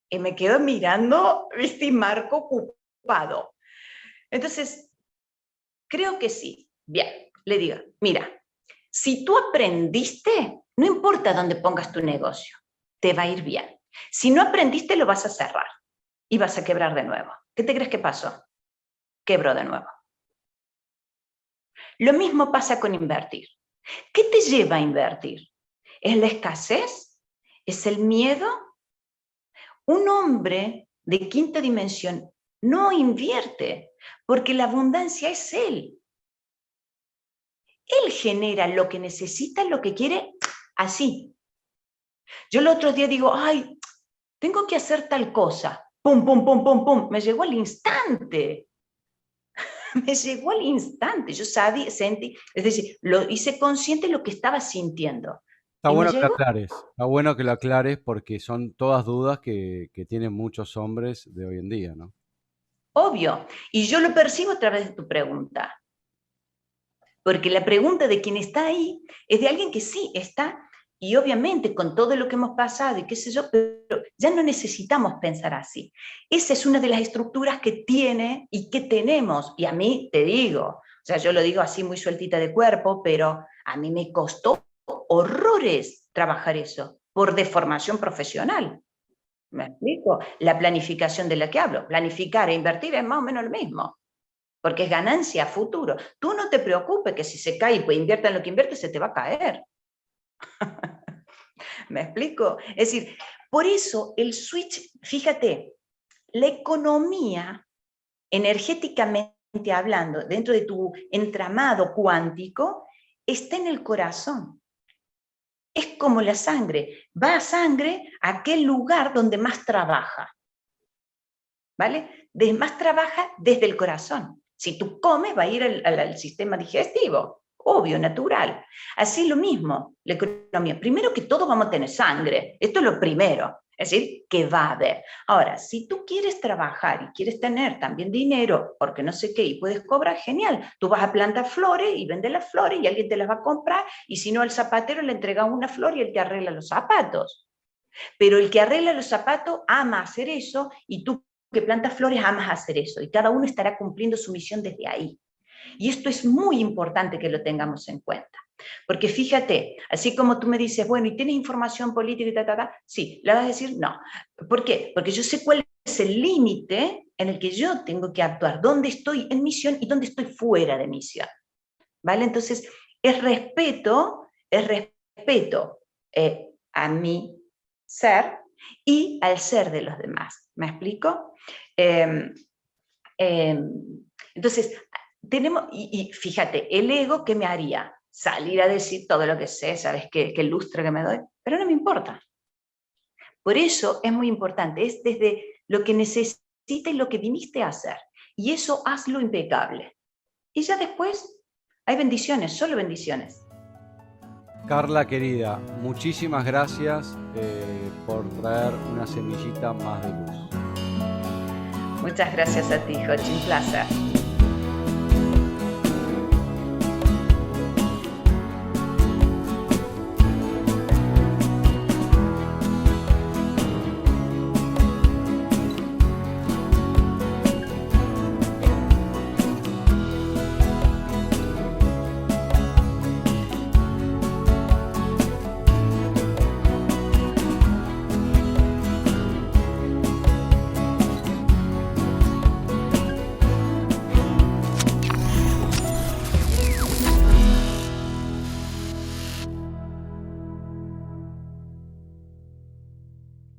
Y me quedo mirando, ¿viste? Y Marco ocupado. Entonces, creo que sí. Bien, le digo, mira, si tú aprendiste, no importa dónde pongas tu negocio, te va a ir bien. Si no aprendiste, lo vas a cerrar y vas a quebrar de nuevo. ¿Qué te crees que pasó? Quebró de nuevo. Lo mismo pasa con invertir. ¿Qué te lleva a invertir? ¿Es la escasez? ¿Es el miedo? Un hombre de quinta dimensión no invierte porque la abundancia es él. Él genera lo que necesita, lo que quiere, así. Yo el otro día digo, ay, tengo que hacer tal cosa. Pum, pum, pum, pum, pum. Me llegó al instante. Me llegó al instante. Yo sabía, sentí, es decir, lo hice consciente de lo que estaba sintiendo. Está Y me bueno que lo llegó, aclares, está bueno que lo aclares porque son todas dudas que tienen muchos hombres de hoy en día, ¿no? obvio. Y yo lo percibo a través de tu pregunta. Porque la pregunta de quien está ahí es de alguien que sí está, y obviamente con todo lo que hemos pasado y qué sé yo, pero ya no necesitamos pensar así. Esa es una de las estructuras que tiene y que tenemos. Y a mí te digo, o sea, yo lo digo así muy sueltita de cuerpo, pero a mí me costó horrores trabajar eso por deformación profesional. ¿Me explico? La planificación de la que hablo. Planificar e invertir es más o menos lo mismo porque es ganancia a futuro. Tú no te preocupes que si se cae y pues invierta en lo que invierte, se te va a caer. ¿Me explico? Es decir, por eso el switch, fíjate, la economía, energéticamente hablando, dentro de tu entramado cuántico, está en el corazón. Es como la sangre, va a sangre a aquel lugar donde más trabaja. ¿Vale? Más trabaja desde el corazón. Si tú comes, va a ir al sistema digestivo, obvio, natural. Así lo mismo, la economía. Primero que todo vamos a tener sangre, esto es lo primero, es decir, que va a haber. Ahora, si tú quieres trabajar y quieres tener también dinero, porque no sé qué, y puedes cobrar, genial. Tú vas a plantar flores y vendes las flores y alguien te las va a comprar, y si no, al zapatero le entrega una flor y él te arregla los zapatos. Pero el que arregla los zapatos ama hacer eso y tú que plantas flores amas hacer eso y cada uno estará cumpliendo su misión desde ahí. Y esto es muy importante que lo tengamos en cuenta. Porque fíjate, así como tú me dices, bueno, ¿y tienes información política y ta, ta, ta? Sí, ¿le vas a decir? No. ¿Por qué? Porque yo sé cuál es el límite en el que yo tengo que actuar, dónde estoy en misión y dónde estoy fuera de misión. ¿Vale? Entonces, es respeto a mi ser y al ser de los demás. ¿Me explico? Entonces, tenemos, y fíjate, el ego, ¿qué me haría? Salir a decir todo lo que sé, ¿sabes qué lustre que me doy? Pero no me importa. Por eso es muy importante, es desde lo que necesitas y lo que viniste a hacer. Y eso hazlo impecable. Y ya después hay bendiciones, solo bendiciones. Carla querida, muchísimas gracias por traer una semillita más de luz. Muchas gracias a ti, Jochi, un placer.